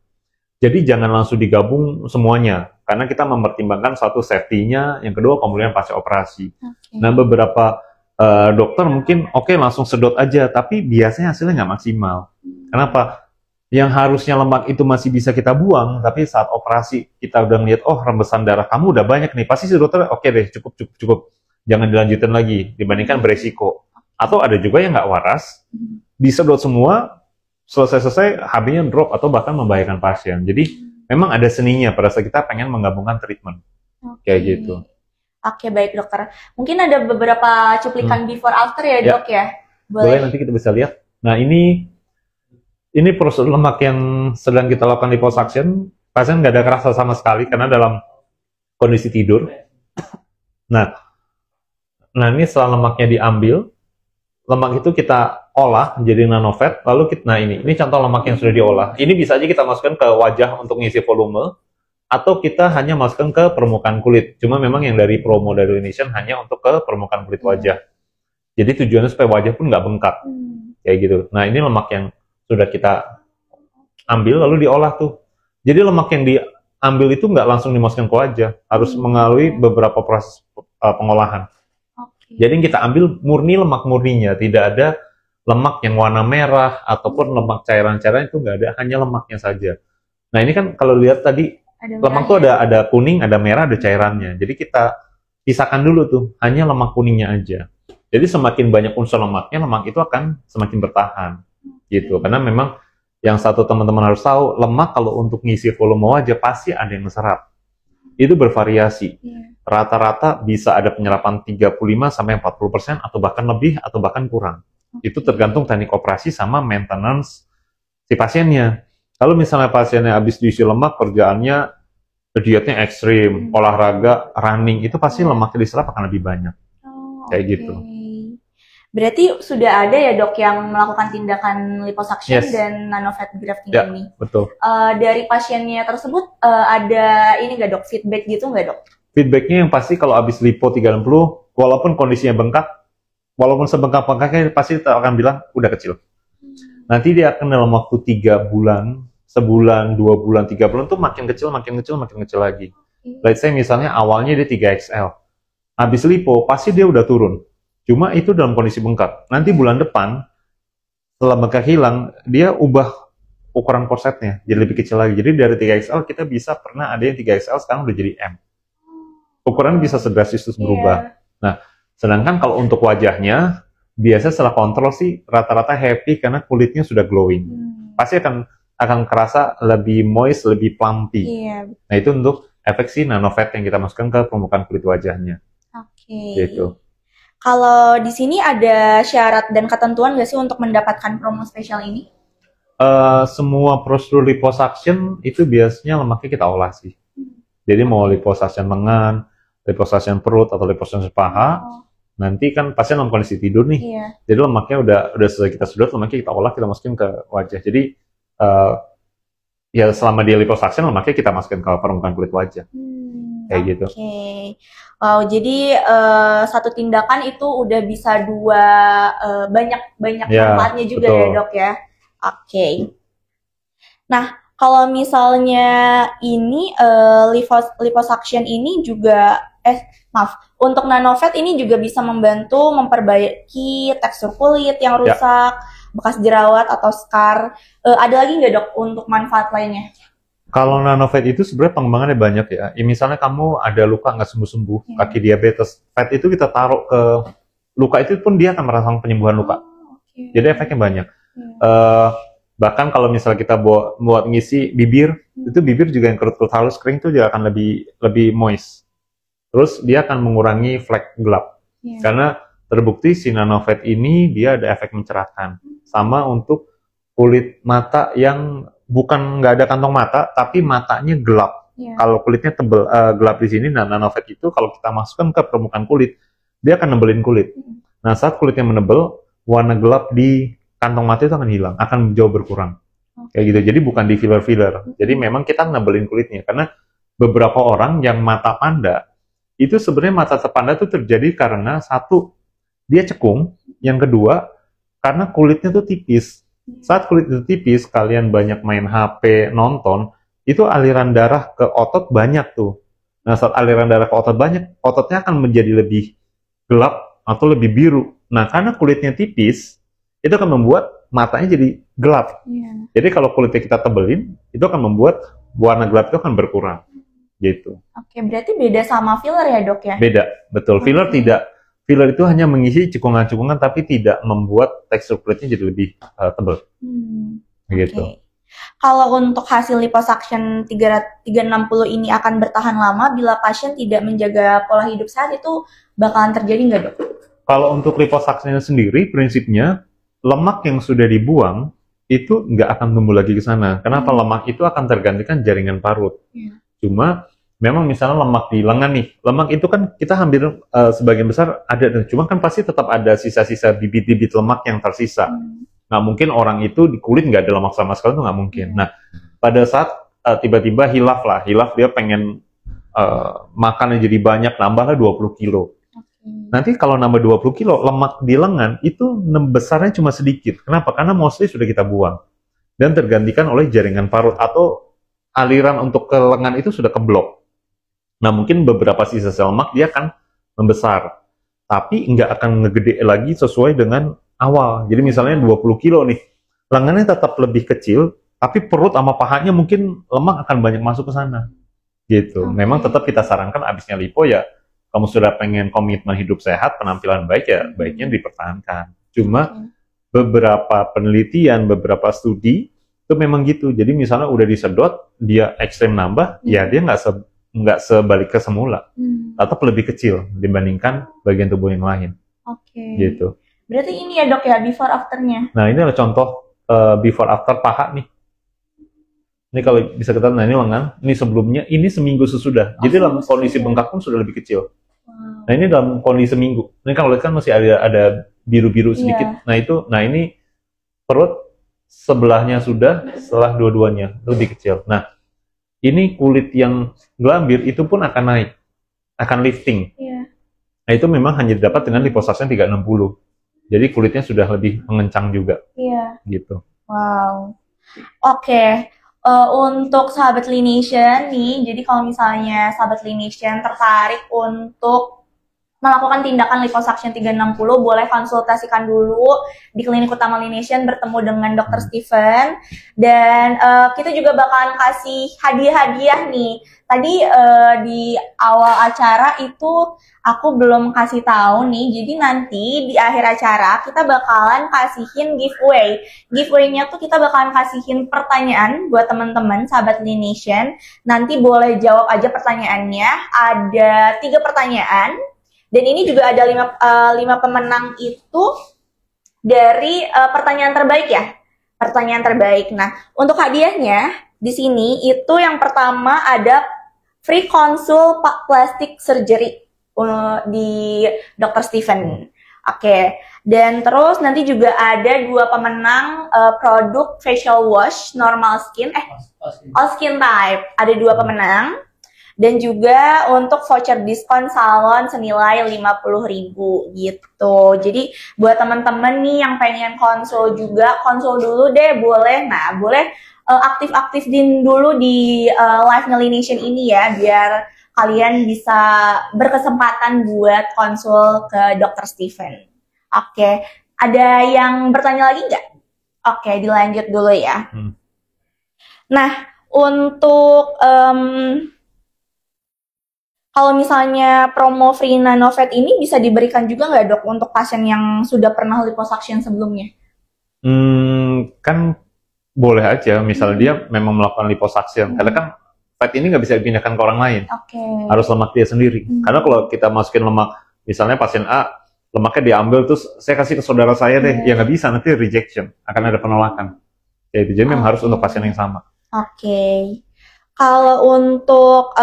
Jadi jangan langsung digabung semuanya, karena kita mempertimbangkan satu safety-nya, yang kedua pemulihan pasca operasi. Nah, beberapa dokter mungkin langsung sedot aja, tapi biasanya hasilnya nggak maksimal. Kenapa? Yang harusnya lemak itu masih bisa kita buang, tapi saat operasi kita udah ngeliat, rembesan darah kamu udah banyak nih, pasti si dokter oke deh, cukup, jangan dilanjutin lagi, dibandingkan beresiko. Atau ada juga yang nggak waras, disedot semua, selesai HB-nya drop atau bahkan membahayakan pasien. Jadi memang ada seninya pada saat kita pengen menggabungkan treatment. Kayak gitu. Oke, baik dokter. Mungkin ada beberapa cuplikan before after ya dok ya? Boleh, nanti kita bisa lihat. Nah, ini prosedur lemak yang sedang kita lakukan liposuction. Pasien nggak ada kerasa sama sekali karena dalam kondisi tidur. Nah ini setelah lemaknya diambil, lemak itu kita olah jadi nanofat, lalu ini contoh lemak yang sudah diolah. Ini bisa aja kita masukkan ke wajah untuk ngisi volume, atau kita hanya masukkan ke permukaan kulit. Cuma memang yang dari promo dari Indonesian hanya untuk ke permukaan kulit wajah. Jadi tujuannya supaya wajah pun nggak bengkak, kayak gitu. Nah, ini lemak yang sudah kita ambil lalu diolah tuh. Jadi lemak yang diambil itu nggak langsung dimasukkan ke wajah, harus melalui beberapa proses pengolahan. Jadi yang kita ambil murni lemak murninya, tidak ada lemak yang warna merah ataupun lemak cairan-cairan, itu nggak ada, hanya lemaknya saja. Nah, ini kan kalau lihat tadi lemak tuh ada kuning, ada merah, ada cairannya. Jadi kita pisahkan dulu tuh, hanya lemak kuningnya aja. Jadi semakin banyak unsur lemaknya, lemak itu akan semakin bertahan. Gitu. Karena memang yang satu teman-teman harus tahu, lemak kalau untuk ngisi volume wajah pasti ada yang serap. Itu bervariasi. Rata-rata bisa ada penyerapan 35-40% atau bahkan lebih atau bahkan kurang. Itu tergantung teknik operasi sama maintenance si pasiennya. Kalau misalnya pasiennya habis diisi lemak, kerjaannya dietnya ekstrim, olahraga, running, itu pasti lemaknya diserap akan lebih banyak. Kayak gitu. Berarti sudah ada ya dok yang melakukan tindakan liposuction dan nanofat grafting ini? Betul. Dari pasiennya tersebut ada ini nggak dok, feedback gitu nggak dok? Feedbacknya yang pasti kalau habis lipo 360, walaupun kondisinya bengkak, walaupun sebengkak-bengkaknya pasti akan bilang udah kecil. Nanti dia akan dalam waktu 3 bulan, sebulan, 2 bulan, 3 bulan tuh makin kecil lagi. Let's say misalnya awalnya dia 3XL. Habis lipo pasti dia udah turun. Cuma itu dalam kondisi bengkak. Nanti bulan depan setelah bengkak hilang, dia ubah ukuran korsetnya jadi lebih kecil lagi. Jadi dari 3XL kita bisa pernah ada yang 3XL sekarang udah jadi M. Ukuran bisa sedrastis berubah. Nah, sedangkan kalau untuk wajahnya, biasa setelah kontrol sih rata-rata happy karena kulitnya sudah glowing. Pasti akan kerasa lebih moist, lebih plumpy. Nah, itu untuk efek si nanofat yang kita masukkan ke permukaan kulit wajahnya. Gitu. Kalau di sini ada syarat dan ketentuan nggak sih untuk mendapatkan promo spesial ini? Semua prosedur liposuction itu biasanya lemaknya kita olah sih. Jadi mau liposuction lengan, liposuction perut atau liposuction paha, nanti kan pasien dalam kondisi tidur nih. Jadi lemaknya udah selesai kita sedot, lemaknya kita olah, kita masukin ke wajah. Jadi ya selama dia liposuction lemaknya kita masukin ke permukaan kulit wajah. Kayak gitu. Wow, jadi satu tindakan itu udah bisa banyak manfaatnya juga ya dok ya. Nah, kalau misalnya ini liposuction ini juga untuk nanofat ini juga bisa membantu memperbaiki tekstur kulit yang rusak, bekas jerawat atau scar. Ada lagi nggak dok untuk manfaat lainnya? Kalau nanofat itu sebenarnya pengembangannya banyak ya. Misalnya kamu ada luka nggak sembuh-sembuh, kaki diabetes, fat itu kita taruh ke luka itu pun dia akan merasakan penyembuhan luka. Jadi efeknya banyak. Bahkan kalau misalnya kita buat ngisi bibir, itu bibir juga yang kerut-kerut halus kering itu juga akan lebih moist. Terus dia akan mengurangi flek gelap. Karena terbukti si nanofat ini dia ada efek mencerahkan. Sama untuk kulit mata yang bukan nggak ada kantong mata, tapi matanya gelap. Kalau kulitnya tebal gelap di sini, nanofat itu kalau kita masukkan ke permukaan kulit, dia akan nebelin kulit. Nah, saat kulitnya menebel, warna gelap di kantong mata itu akan hilang, akan jauh berkurang. Kayak gitu. Jadi bukan di filler-filler. Jadi memang kita nebelin kulitnya. Karena beberapa orang yang mata panda, itu sebenarnya mata panda itu terjadi karena satu, dia cekung. Yang kedua, karena kulitnya tuh tipis. Saat kulit itu tipis, kalian banyak main HP, nonton, itu aliran darah ke otot banyak tuh. Nah, saat aliran darah ke otot banyak, ototnya akan menjadi lebih gelap atau lebih biru. Nah, karena kulitnya tipis, itu akan membuat matanya jadi gelap. Jadi kalau kulitnya kita tebelin, itu akan membuat warna gelap itu akan berkurang. Gitu. Oke, berarti beda sama filler ya, Dok ya? Beda, betul. Filler tidak. Filler itu hanya mengisi cekungan-cekungan, tapi tidak membuat tekstur kulitnya jadi lebih tebal. Gitu. Okay. Kalau untuk hasil liposuction 360 ini akan bertahan lama bila pasien tidak menjaga pola hidup sehat, itu bakalan terjadi nggak, Dok? Kalau untuk liposuction sendiri, prinsipnya lemak yang sudah dibuang itu nggak akan tumbuh lagi ke sana. Kenapa? Lemak itu akan tergantikan jaringan parut. Cuma memang misalnya lemak di lengan nih, lemak itu kan kita hampir sebagian besar ada, cuma kan pasti tetap ada sisa-sisa bibit-bibit lemak yang tersisa. Nggak mungkin orang itu di kulit nggak ada lemak sama sekali, itu nggak mungkin. Nah, pada saat tiba-tiba hilaf dia pengen makannya jadi banyak, nambahlah 20 kilo. Nanti kalau nambah 20 kilo, lemak di lengan itu besarnya cuma sedikit. Kenapa? Karena mostly sudah kita buang. Dan tergantikan oleh jaringan parut atau aliran untuk ke lengan itu sudah keblok. Nah, mungkin beberapa sisa sel lemak dia akan membesar. Tapi nggak akan ngegede lagi sesuai dengan awal. Jadi misalnya 20 kilo nih, lengannya tetap lebih kecil, tapi perut sama pahanya mungkin lemak akan banyak masuk ke sana. Gitu. Memang tetap kita sarankan abisnya lipo ya, kamu sudah pengen komitmen hidup sehat, penampilan baik ya, baiknya dipertahankan. Cuma beberapa penelitian, beberapa studi itu memang gitu. Jadi misalnya udah disedot, dia ekstrem nambah, ya dia nggak sebalik ke semula, tetap lebih kecil dibandingkan bagian tubuh yang lain. Gitu. Berarti ini ya, Dok ya, before afternya. Nah, ini adalah contoh before after paha nih. Ini kalau bisa kita, nah ini lengan, ini sebelumnya, ini seminggu sesudah. Jadi dalam kondisi bengkak pun sudah lebih kecil. Nah, ini dalam kondisi seminggu. Ini kalau lihat kan masih ada biru-biru sedikit. Nah ini perut sebelahnya sudah, setelah dua-duanya lebih kecil. Nah, ini kulit yang gelambir itu pun akan naik, akan lifting. Nah, itu memang hanya didapat dengan liposuction 360. Jadi kulitnya sudah lebih mengencang juga. Gitu. Wow. Oke. Untuk sahabat Lination nih, jadi kalau misalnya sahabat Lination tertarik untuk melakukan tindakan liposuction 360, boleh konsultasikan dulu di klinik utama Lination, bertemu dengan Dr. Steven, dan kita juga bakalan kasih hadiah-hadiah nih. Tadi di awal acara itu aku belum kasih tahu nih, jadi nanti di akhir acara kita bakalan kasihin giveaway. Giveaway-nya tuh kita bakalan kasihin pertanyaan buat teman-teman sahabat Lination. Nanti boleh jawab aja pertanyaannya. Ada 3 pertanyaan. Dan ini juga ada 5 pemenang itu dari pertanyaan terbaik ya. Pertanyaan terbaik. Nah, untuk hadiahnya di sini itu yang pertama ada free konsul plastic surgery di Dr. Steven. Oke. Dan terus nanti juga ada 2 pemenang produk facial wash normal skin, all skin type. Ada 2 pemenang. Dan juga untuk voucher diskon salon senilai 50.000 gitu. Jadi buat teman-teman nih yang pengen konsul juga, konsul dulu deh boleh. Nah, boleh aktif-aktifin dulu di live Lination ini ya, biar kalian bisa berkesempatan buat konsul ke Dr. Steven. Oke, ada yang bertanya lagi nggak? Oke, dilanjut dulu ya. Nah, untuk kalau misalnya promo free NanoVet ini bisa diberikan juga nggak, Dok, untuk pasien yang sudah pernah liposuction sebelumnya? Kan boleh aja, misalnya dia memang melakukan liposuction, karena kan fat ini nggak bisa dipindahkan ke orang lain, harus lemak dia sendiri. Karena kalau kita masukin lemak, misalnya pasien A, lemaknya diambil terus saya kasih ke saudara saya deh, ya nggak bisa, nanti rejection, akan ada penolakan. Jadi memang harus untuk pasien yang sama. Kalau untuk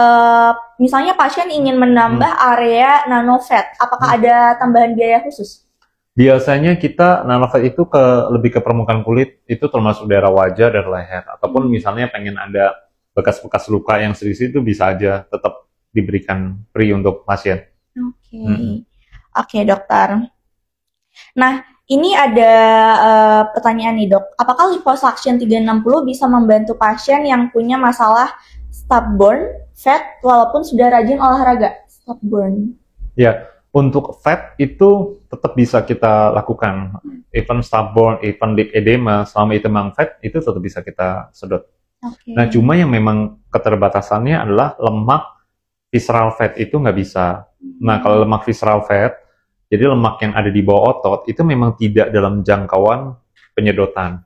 misalnya pasien ingin menambah area nanofat, apakah ada tambahan biaya khusus? Biasanya kita nanofat itu lebih ke permukaan kulit, itu termasuk daerah wajah dan leher. Ataupun misalnya pengen ada bekas-bekas luka yang sedikit itu bisa aja tetap diberikan free untuk pasien. Oke. Oke, dokter. Nah, ini ada pertanyaan nih, Dok. Apakah liposuction 360 bisa membantu pasien yang punya masalah stubborn fat walaupun sudah rajin olahraga? Stubborn. Ya, untuk fat itu tetap bisa kita lakukan. Even stubborn, even lip edema, selama itu memang fat, itu tetap bisa kita sedot. Okay. Nah, cuma yang memang keterbatasannya adalah lemak visceral fat itu nggak bisa. Nah, kalau lemak visceral fat, jadi lemak yang ada di bawah otot, itu memang tidak dalam jangkauan penyedotan.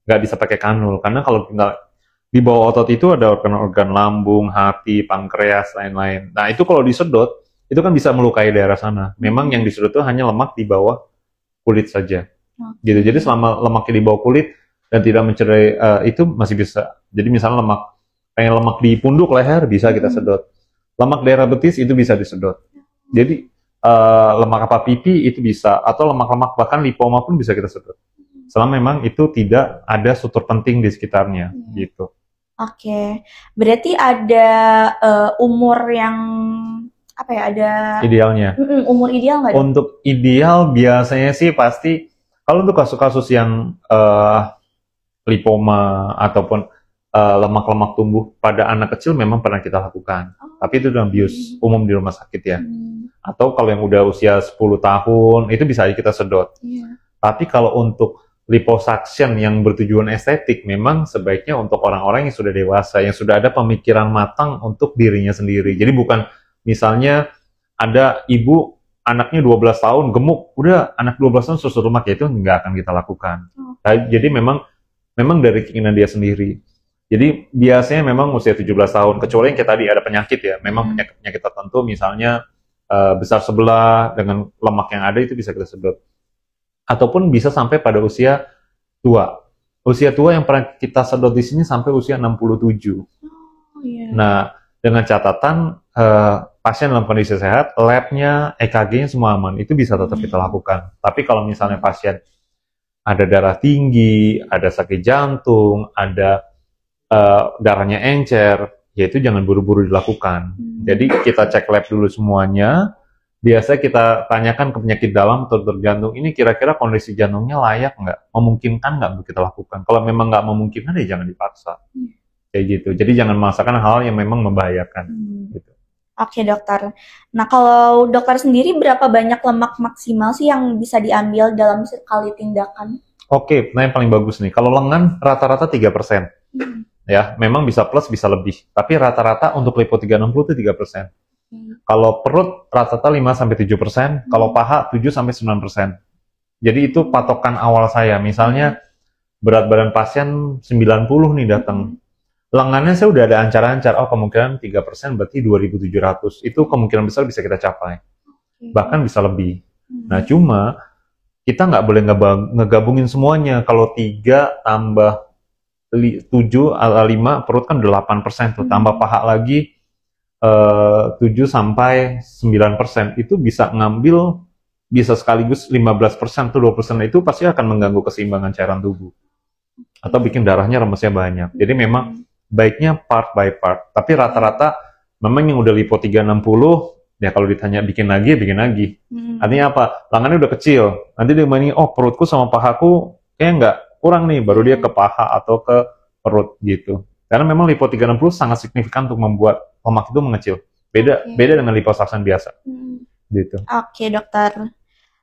Nggak bisa pakai kanul, karena kalau kita di bawah otot itu ada organ-organ lambung, hati, pankreas, lain-lain. Nah, itu kalau disedot, itu kan bisa melukai daerah sana. Memang yang disedot itu hanya lemak di bawah kulit saja. Gitu. Jadi selama lemaknya di bawah kulit dan tidak mencederai itu masih bisa. Jadi misalnya lemak di punduk leher bisa kita sedot. Lemak daerah betis itu bisa disedot. Jadi lemak apa pipi itu bisa, atau lemak-lemak bahkan lipoma pun bisa kita sedot. Selama memang itu tidak ada sutur penting di sekitarnya, gitu. Oke, berarti ada umur yang apa ya, ada idealnya. Umur ideal nggak? Untuk ideal biasanya sih pasti kalau untuk kasus-kasus yang lipoma ataupun lemak-lemak tumbuh pada anak kecil memang pernah kita lakukan. Tapi itu dalam bius umum di rumah sakit ya. Atau kalau yang udah usia 10 tahun itu bisa kita sedot. Tapi kalau untuk liposuction yang bertujuan estetik memang sebaiknya untuk orang-orang yang sudah dewasa, yang sudah ada pemikiran matang untuk dirinya sendiri. Jadi bukan misalnya ada ibu anaknya 12 tahun gemuk, udah anak 12 tahun susu lemak, ya itu nggak akan kita lakukan. Jadi memang dari keinginan dia sendiri. Jadi biasanya memang usia 17 tahun, kecuali yang kayak tadi ada penyakit ya, memang penyakit tertentu misalnya besar sebelah dengan lemak yang ada itu bisa kita sedot. Ataupun bisa sampai pada usia tua. Usia tua yang pernah kita sedot di sini sampai usia 67. Nah, dengan catatan pasien dalam kondisi sehat, labnya, EKG-nya semua aman, itu bisa tetap kita lakukan. Tapi kalau misalnya pasien ada darah tinggi, ada sakit jantung, ada darahnya encer, ya itu jangan buru-buru dilakukan. Jadi kita cek lab dulu semuanya. Biasa kita tanyakan ke penyakit dalam atau jantung, ini kira-kira kondisi jantungnya layak nggak? Memungkinkan nggak untuk kita lakukan? Kalau memang nggak memungkinkan, ya jangan dipaksa. Kayak gitu. Jadi jangan memaksakan hal yang memang membahayakan. Gitu. Oke, dokter. Nah, kalau dokter sendiri berapa banyak lemak maksimal sih yang bisa diambil dalam sekali tindakan? Oke, nah yang paling bagus nih. Kalau lengan rata-rata 3%. Ya, memang bisa plus, bisa lebih. Tapi rata-rata untuk lipo 360 itu 3%. Kalau perut rata-rata 5-7%, kalau paha 7-9%. Jadi itu patokan awal saya. Misalnya berat badan pasien 90 nih datang. Lengannya saya udah ada ancar-ancar, kemungkinan 3% berarti 2.700. Itu kemungkinan besar bisa kita capai. Bahkan bisa lebih. Nah cuma kita nggak boleh ngegabungin semuanya. Kalau 3 tambah 7, 5, perut kan 8% tuh. Tambah paha lagi 7-9%, itu bisa ngambil, bisa sekaligus 15% tuh 20% itu pasti akan mengganggu keseimbangan cairan tubuh. Atau bikin darahnya remesnya banyak. Jadi memang baiknya part by part. Tapi rata-rata memang yang udah lipo 360, ya kalau ditanya bikin lagi, bikin lagi. Artinya apa? Lengannya udah kecil. Nanti dia bandingin, perutku sama pahaku kayaknya nggak kurang nih, baru dia ke paha atau ke perut gitu. Karena memang lipo 360 sangat signifikan untuk membuat lemak itu mengecil. Beda dengan liposuction biasa. Gitu. Oke, dokter.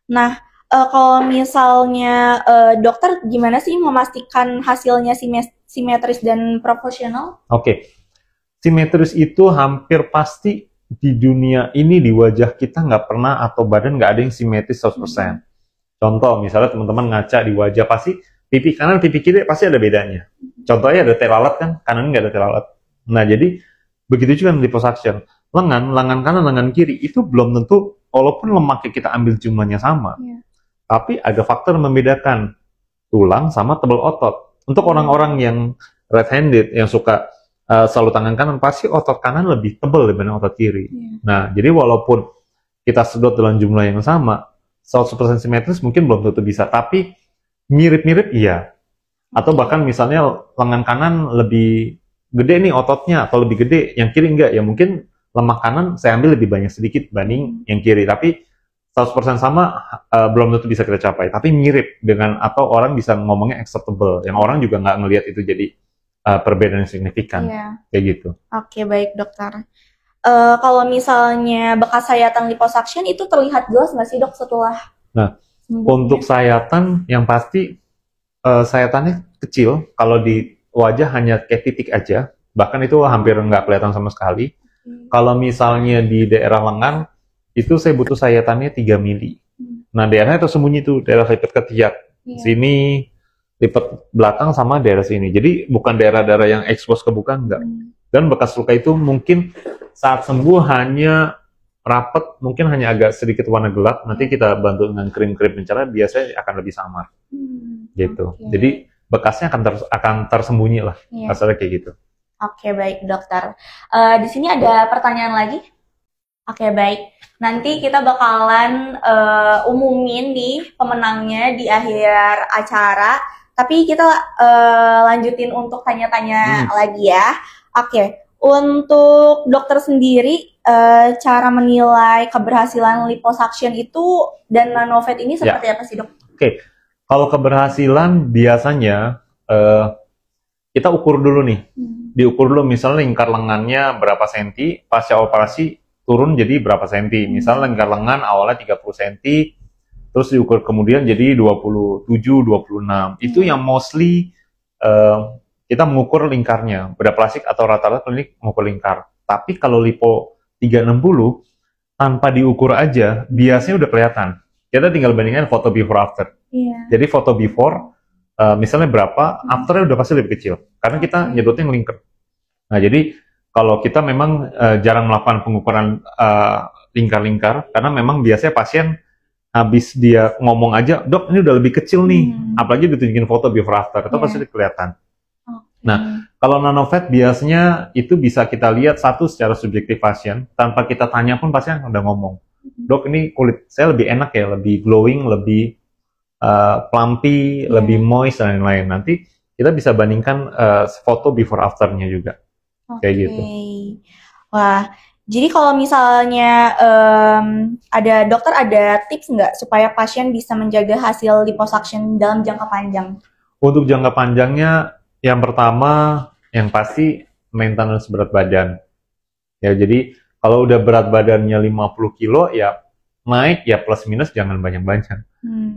Nah, kalau misalnya dokter gimana sih memastikan hasilnya simetris dan proporsional? Oke. Simetris itu hampir pasti di dunia ini, di wajah kita nggak pernah atau badan nggak ada yang simetris 100%. Contoh, misalnya teman-teman ngaca di wajah, pasti pipi kanan, pipi kiri pasti ada bedanya. Contohnya ada telalat kan, kanan nggak ada telalat. Nah, jadi begitu juga dengan liposuction. Lengan kanan, lengan kiri itu belum tentu, walaupun lemaknya kita ambil jumlahnya sama. Tapi ada faktor yang membedakan tulang sama tebal otot. Untuk orang-orang yang right-handed, yang suka selalu tangan kanan, pasti otot kanan lebih tebal dibanding otot kiri. Nah, jadi walaupun kita sedot dalam jumlah yang sama, 100% simetris mungkin belum tentu bisa, tapi mirip-mirip iya. Atau bahkan misalnya lengan kanan lebih gede nih ototnya, atau lebih gede, yang kiri enggak, ya mungkin lemak kanan saya ambil lebih banyak sedikit dibanding yang kiri, tapi 100% sama belum tentu bisa kita capai, tapi mirip dengan, atau orang bisa ngomongnya acceptable, yang orang juga nggak ngelihat itu jadi perbedaan yang signifikan, kayak gitu. Oke, baik dokter. Kalau misalnya bekas sayatan liposuction itu terlihat jelas nggak sih dok setelah? Nah, untuk sayatan yang pasti sayatannya kecil, kalau di wajah hanya kayak titik aja, bahkan itu hampir nggak kelihatan sama sekali. Kalau misalnya di daerah lengan, itu saya butuh sayatannya 3 mili. Nah, daerahnya tersembunyi tuh, daerah lipat ketiak. Sini, lipat belakang sama daerah sini. Jadi bukan daerah-daerah yang expose ke muka, enggak. Dan bekas luka itu mungkin saat sembuh hanya rapet, mungkin hanya agak sedikit warna gelap. Nanti kita bantu dengan krim-krim pencerah, biasanya akan lebih samar. Gitu. Jadi bekasnya akan tersembunyi lah. Kasarnya kayak gitu. Oke, baik dokter. Di sini ada pertanyaan lagi? Oke, baik. Nanti kita bakalan umumin nih pemenangnya di akhir acara. Tapi kita lanjutin untuk tanya-tanya lagi ya. Oke, untuk dokter sendiri, cara menilai keberhasilan liposuction itu dan nanofat ini seperti apa sih dok? Oke, kalau keberhasilan biasanya kita ukur dulu nih. Diukur dulu misalnya lingkar lengannya berapa senti, pasca operasi turun jadi berapa senti. Misalnya lingkar lengan awalnya 30 senti, terus diukur kemudian jadi 27, 26. Itu yang mostly kita mengukur lingkarnya. Beda plastik atau rata-rata klinik mengukur lingkar. Tapi kalau lipo 360, tanpa diukur aja, biasanya udah kelihatan. Kita tinggal bandingkan foto before after. Jadi foto before, misalnya berapa, afternya udah pasti lebih kecil. Karena kita nyedotnya ngelingkar. Nah, jadi kalau kita memang jarang melakukan pengukuran lingkar-lingkar, karena memang biasanya pasien habis dia ngomong aja, dok ini udah lebih kecil nih, apalagi ditunjukin foto before after, itu pasti kelihatan. Nah, kalau nanofat biasanya itu bisa kita lihat satu secara subjektif pasien, tanpa kita tanya pun pasien udah ngomong, dok ini kulit saya lebih enak ya, lebih glowing, lebih plumpy, lebih moist dan lain-lain. Nanti kita bisa bandingkan foto before afternya juga. Kayak gitu. Wah, jadi kalau misalnya ada dokter ada tips nggak supaya pasien bisa menjaga hasil liposuction dalam jangka panjang? Untuk jangka panjangnya, yang pertama yang pasti maintenance berat badan. Ya, jadi kalau udah berat badannya 50 kilo ya naik ya plus minus jangan banyak-banyak.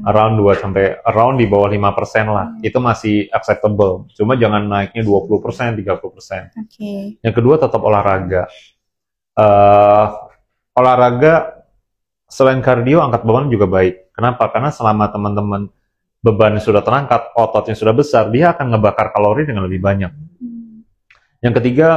Around 2 sampai around di bawah 5% lah. Itu masih acceptable. Cuma jangan naiknya 20%, 30%. Yang kedua tetap olahraga. Olahraga selain kardio, angkat beban juga baik. Kenapa? Karena selama teman-teman beban sudah terangkat, ototnya sudah besar, dia akan ngebakar kalori dengan lebih banyak. Yang ketiga,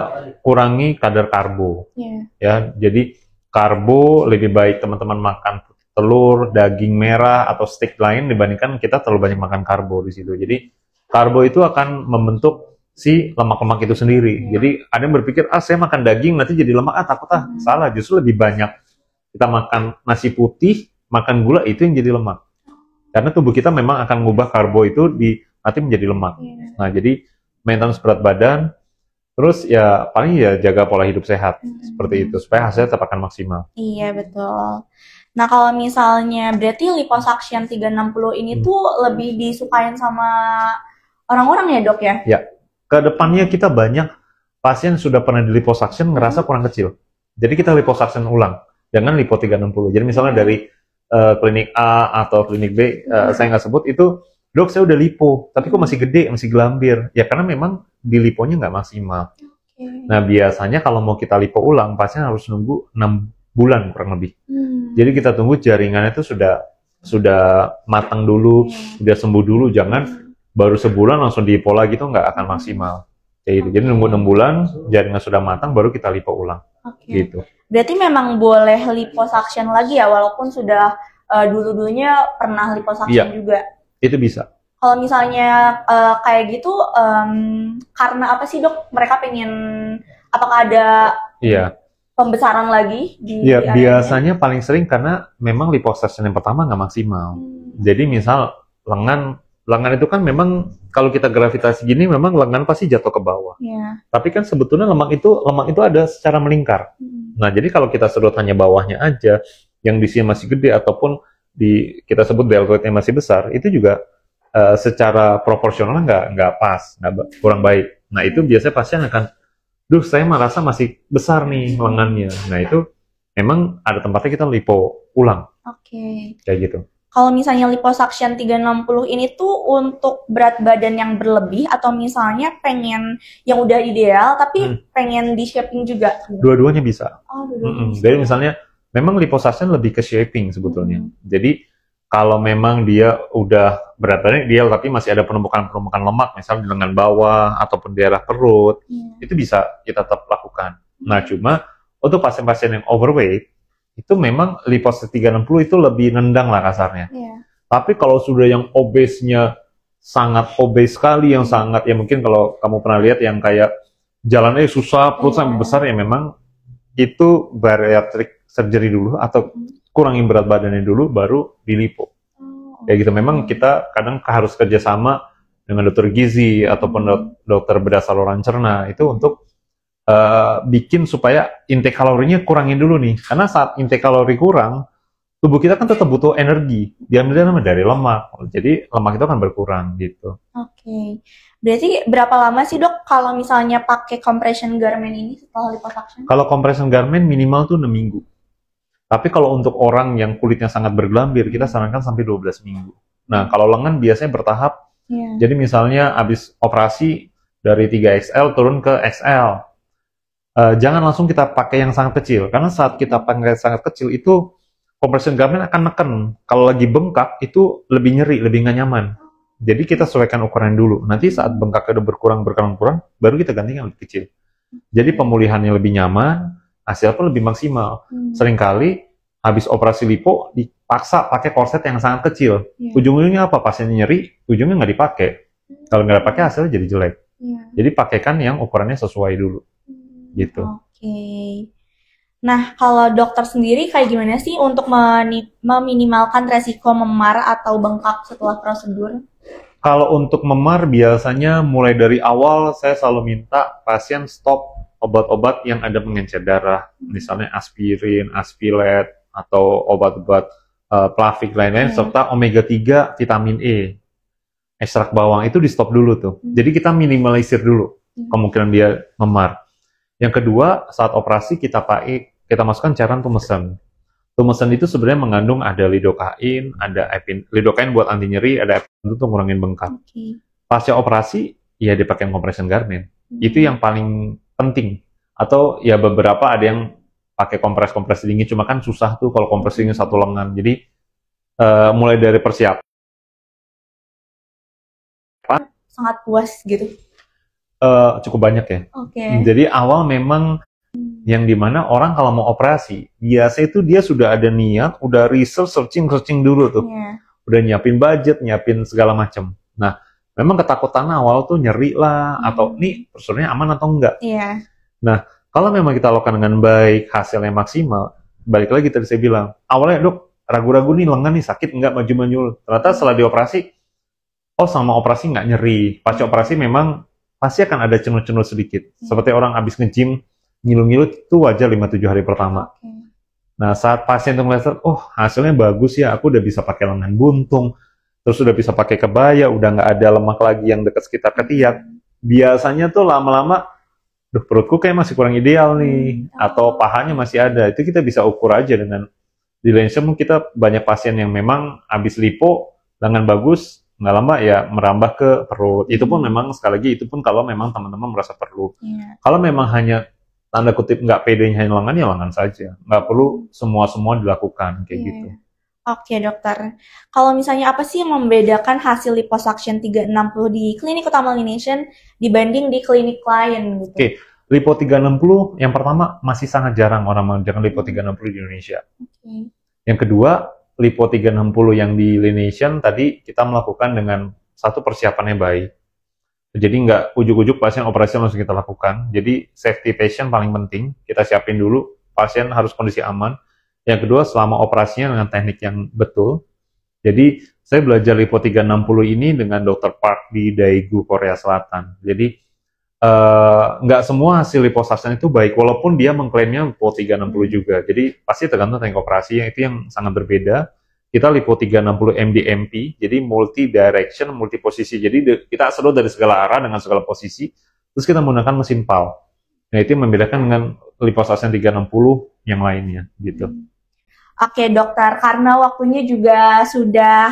kurangi kadar karbo. Ya, jadi karbo lebih baik teman-teman makan telur, daging merah, atau steak lain dibandingkan kita terlalu banyak makan karbo di situ. Jadi karbo itu akan membentuk si lemak-lemak itu sendiri. Jadi ada yang berpikir, saya makan daging nanti jadi lemak, takut salah. Justru lebih banyak kita makan nasi putih, makan gula, itu yang jadi lemak. Karena tubuh kita memang akan mengubah karbo itu nanti menjadi lemak. Nah, jadi maintenance berat badan, terus ya paling ya jaga pola hidup sehat seperti itu supaya hasilnya tetap akan maksimal. Iya, betul. Nah, kalau misalnya berarti liposuction 360 ini tuh lebih disukain sama orang-orang ya, Dok ya? Ya. Kedepannya kita banyak pasien sudah pernah di liposuction ngerasa kurang kecil. Jadi kita liposuction ulang. Jangan lipo 360. Jadi misalnya dari klinik A atau klinik B, saya nggak sebut itu, dok saya udah lipo, tapi kok masih gede, masih gelambir. Ya karena memang di liponya nggak maksimal. Nah biasanya kalau mau kita lipo ulang, pasien harus nunggu 6 bulan kurang lebih. Jadi kita tunggu jaringannya itu sudah matang dulu, sudah sembuh dulu, jangan baru sebulan langsung lipo lagi itu nggak akan maksimal. Kayak gitu. Jadi nunggu 6 bulan, jaringan sudah matang, baru kita lipo ulang. Gitu. Berarti memang boleh liposuction lagi ya, walaupun sudah dulu-dulunya pernah liposuction juga? Itu bisa. Kalau misalnya kayak gitu, karena apa sih dok? Mereka pengen, apakah ada Iya. pembesaran lagi di Ya, areanya? biasanya paling sering karena memang liposuction yang pertama nggak maksimal. Jadi misal lengan itu kan memang kalau kita gravitasi gini memang lengan pasti jatuh ke bawah. Iya. Tapi kan sebetulnya lemak itu ada secara melingkar. Nah, jadi kalau kita sedot hanya bawahnya aja, yang di sini masih gede ataupun kita sebut deltoidnya masih besar, itu juga secara proporsional nggak pas, kurang baik. Nah, itu biasanya pasien akan, saya merasa masih besar nih lengannya. Nah, itu memang ada tempatnya kita lipo ulang. Oke. Kayak gitu. Kalau misalnya liposuction 360 ini tuh untuk berat badan yang berlebih atau misalnya pengen yang udah ideal tapi pengen di shaping juga? Dua-duanya bisa. Oh, dua-duanya bisa. Jadi misalnya memang liposuction lebih ke shaping sebetulnya. Jadi kalau memang dia udah berat badan ideal tapi masih ada penumpukan lemak misalnya di lengan bawah ataupun di daerah perut, itu bisa kita tetap lakukan. Nah, cuma untuk pasien-pasien yang overweight itu memang liposuction 360 itu lebih nendang lah kasarnya. Tapi kalau sudah yang obesnya sangat obes sekali, yang sangat, ya mungkin kalau kamu pernah lihat yang kayak jalannya susah, perut sampai besar, ya memang itu bariatric surgery dulu atau kurangin berat badannya dulu baru dilipo. Kayak gitu. Memang kita kadang harus kerjasama dengan dokter gizi ataupun dokter bedah saluran cerna itu untuk bikin supaya intake kalorinya kurangin dulu nih. Karena saat intake kalori kurang, tubuh kita kan tetap butuh energi. Diambil dari lemak. Jadi lemak itu akan berkurang gitu. Oke. Berarti berapa lama sih dok kalau misalnya pakai compression garment ini setelah liposuction? Kalau compression garment minimal tuh 6 minggu. Tapi kalau untuk orang yang kulitnya sangat bergelambir, kita sarankan sampai 12 minggu. Nah, kalau lengan biasanya bertahap. Jadi misalnya habis operasi dari 3XL turun ke XL. Jangan langsung kita pakai yang sangat kecil, karena saat kita pakai yang sangat kecil itu compression garment akan neken. Kalau lagi bengkak itu lebih nyeri, lebih nggak nyaman. Jadi kita sesuaikan ukuran dulu. Nanti saat bengkaknya udah berkurang, baru kita ganti yang lebih kecil. Jadi pemulihannya lebih nyaman, hasilnya pun lebih maksimal. Seringkali habis operasi lipo dipaksa pakai korset yang sangat kecil. Ujung-ujungnya apa? Pasiennya nyeri, ujungnya nggak dipakai. Kalau nggak dipakai hasilnya jadi jelek. Jadi pakaikan yang ukurannya sesuai dulu. Gitu. Oke. Nah, kalau dokter sendiri kayak gimana sih untuk meminimalkan resiko memar atau bengkak setelah prosedur? Kalau untuk memar biasanya mulai dari awal saya selalu minta pasien stop obat-obat yang ada pengencer darah, misalnya aspirin, aspilet, atau obat-obat plavik lain-lain, serta omega 3 vitamin E. Ekstrak bawang itu di stop dulu tuh. Jadi kita minimalisir dulu kemungkinan dia memar. Yang kedua, saat operasi kita masukkan cairan tumesen. Tumesen itu sebenarnya mengandung ada lidocain, ada lidocain buat anti nyeri, ada epinephrine untuk ngurangin bengkak. Pasca operasi, ya dipakai compression garment. Itu yang paling penting. Atau ya beberapa ada yang pakai kompres dingin, cuma kan susah tuh kalau kompres dingin satu lengan. Jadi mulai dari persiapan. Sangat puas gitu. Cukup banyak ya. Jadi awal memang yang dimana orang kalau mau operasi, biasa itu dia sudah ada niat, udah searching dulu tuh. Udah nyiapin budget, nyiapin segala macam. Nah, memang ketakutan awal tuh nyeri lah, atau nih prosedurnya aman atau enggak. Nah, kalau memang kita lakukan dengan baik, hasilnya maksimal, balik lagi tadi saya bilang, awalnya dok, ragu-ragu nih lengan nih sakit enggak maju-maju. Ternyata setelah dioperasi, sama operasi nggak nyeri. Pasca operasi memang pasti akan ada cenut-cenut sedikit. Seperti orang habis nge-gym, ngilu-ngilu itu wajar 5-7 hari pertama. Nah, saat pasien itu melihat, hasilnya bagus ya, aku udah bisa pakai lengan buntung, terus udah bisa pakai kebaya, udah nggak ada lemak lagi yang dekat sekitar ketiak. Biasanya tuh lama-lama, perutku kayak masih kurang ideal nih, atau pahanya masih ada. Itu kita bisa ukur aja dengan di Lensum. Kita banyak pasien yang memang habis lipo, lengan bagus, nggak lama ya merambah ke perut. Itu pun memang sekali lagi itu pun kalau memang teman-teman merasa perlu. Kalau memang hanya tanda kutip nggak pedenya hanya lengan, ya lengan saja. Nggak perlu semua dilakukan kayak gitu. Oke dokter. Kalau misalnya apa sih yang membedakan hasil liposuction 360 di klinik utama Lination dibanding di klinik lain gitu? Lipo 360 yang pertama masih sangat jarang orang mengerjakan lipo 360 di Indonesia. Yang kedua, lipo 360 yang di Lination tadi kita melakukan dengan satu persiapannya baik. Jadi nggak ujuk-ujuk pasien operasi langsung kita lakukan. Jadi safety patient paling penting, kita siapin dulu, pasien harus kondisi aman. Yang kedua, selama operasinya dengan teknik yang betul. Jadi saya belajar Lipo 360 ini dengan Dr. Park di Daegu, Korea Selatan. Jadi nggak semua hasil liposuction itu baik, walaupun dia mengklaimnya Lipo 360 juga. Jadi pasti tergantung teknik operasi, yang itu yang sangat berbeda. Kita Lipo 360 MDMP, jadi multi direction, multi posisi. Jadi kita sedot dari segala arah dengan segala posisi, terus kita menggunakan mesin PAL. Nah, itu yang membedakan dengan liposuction 360 yang lainnya, gitu. Oke dokter, karena waktunya juga sudah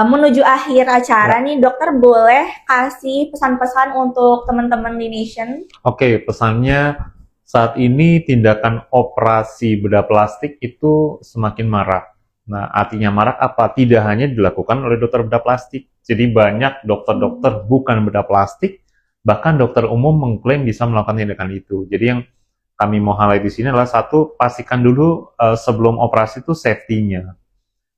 menuju akhir acara nih, dokter boleh kasih pesan-pesan untuk teman-teman di Nation? Oke, pesannya saat ini tindakan operasi bedah plastik itu semakin marak. Nah, artinya marak apa? Tidak hanya dilakukan oleh dokter bedah plastik. Jadi banyak dokter-dokter bukan bedah plastik, bahkan dokter umum mengklaim bisa melakukan tindakan itu. Jadi yang kami mau highlight di sini adalah satu, pastikan dulu sebelum operasi itu safety-nya.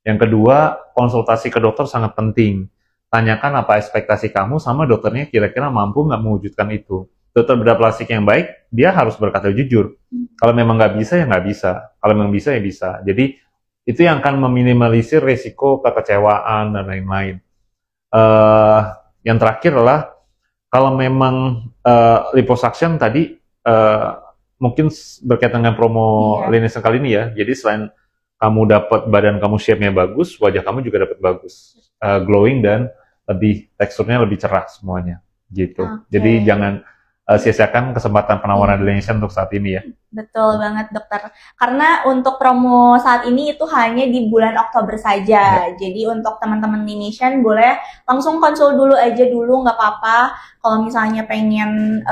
Yang kedua, konsultasi ke dokter sangat penting. Tanyakan apa ekspektasi kamu sama dokternya kira-kira mampu nggak mewujudkan itu. Dokter bedah plastik yang baik, dia harus berkata jujur. Kalau memang nggak bisa, ya nggak bisa. Kalau memang bisa, ya bisa. Jadi, itu yang akan meminimalisir risiko kekecewaan dan lain-lain. Yang terakhir adalah, kalau memang liposuction tadi, mungkin berkaitan dengan promo Lineation kali ini ya. Jadi selain kamu dapat badan kamu shape-nya bagus, wajah kamu juga dapat bagus, glowing dan teksturnya lebih cerah semuanya, gitu. Jadi jangan sia-siakan kesempatan penawaran Lineation untuk saat ini ya. Betul banget dokter. Karena untuk promo saat ini itu hanya di bulan Oktober saja. Jadi untuk teman-teman Nation boleh langsung konsul dulu aja dulu, nggak apa-apa. Kalau misalnya pengen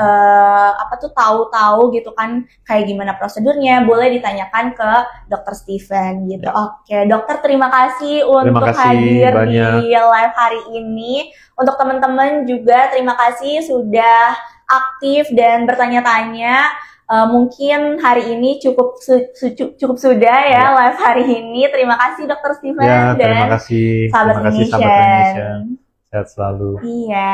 tahu-tahu gitu kan kayak gimana prosedurnya, boleh ditanyakan ke Dokter Steven gitu. Oke, dokter terima kasih untuk hadir di live hari ini. Untuk teman-teman juga terima kasih sudah aktif dan bertanya-tanya. Mungkin hari ini cukup sudah ya live hari ini. Terima kasih Dokter Steven dan terima kasih sahabat Indonesia. Sehat selalu. Iya.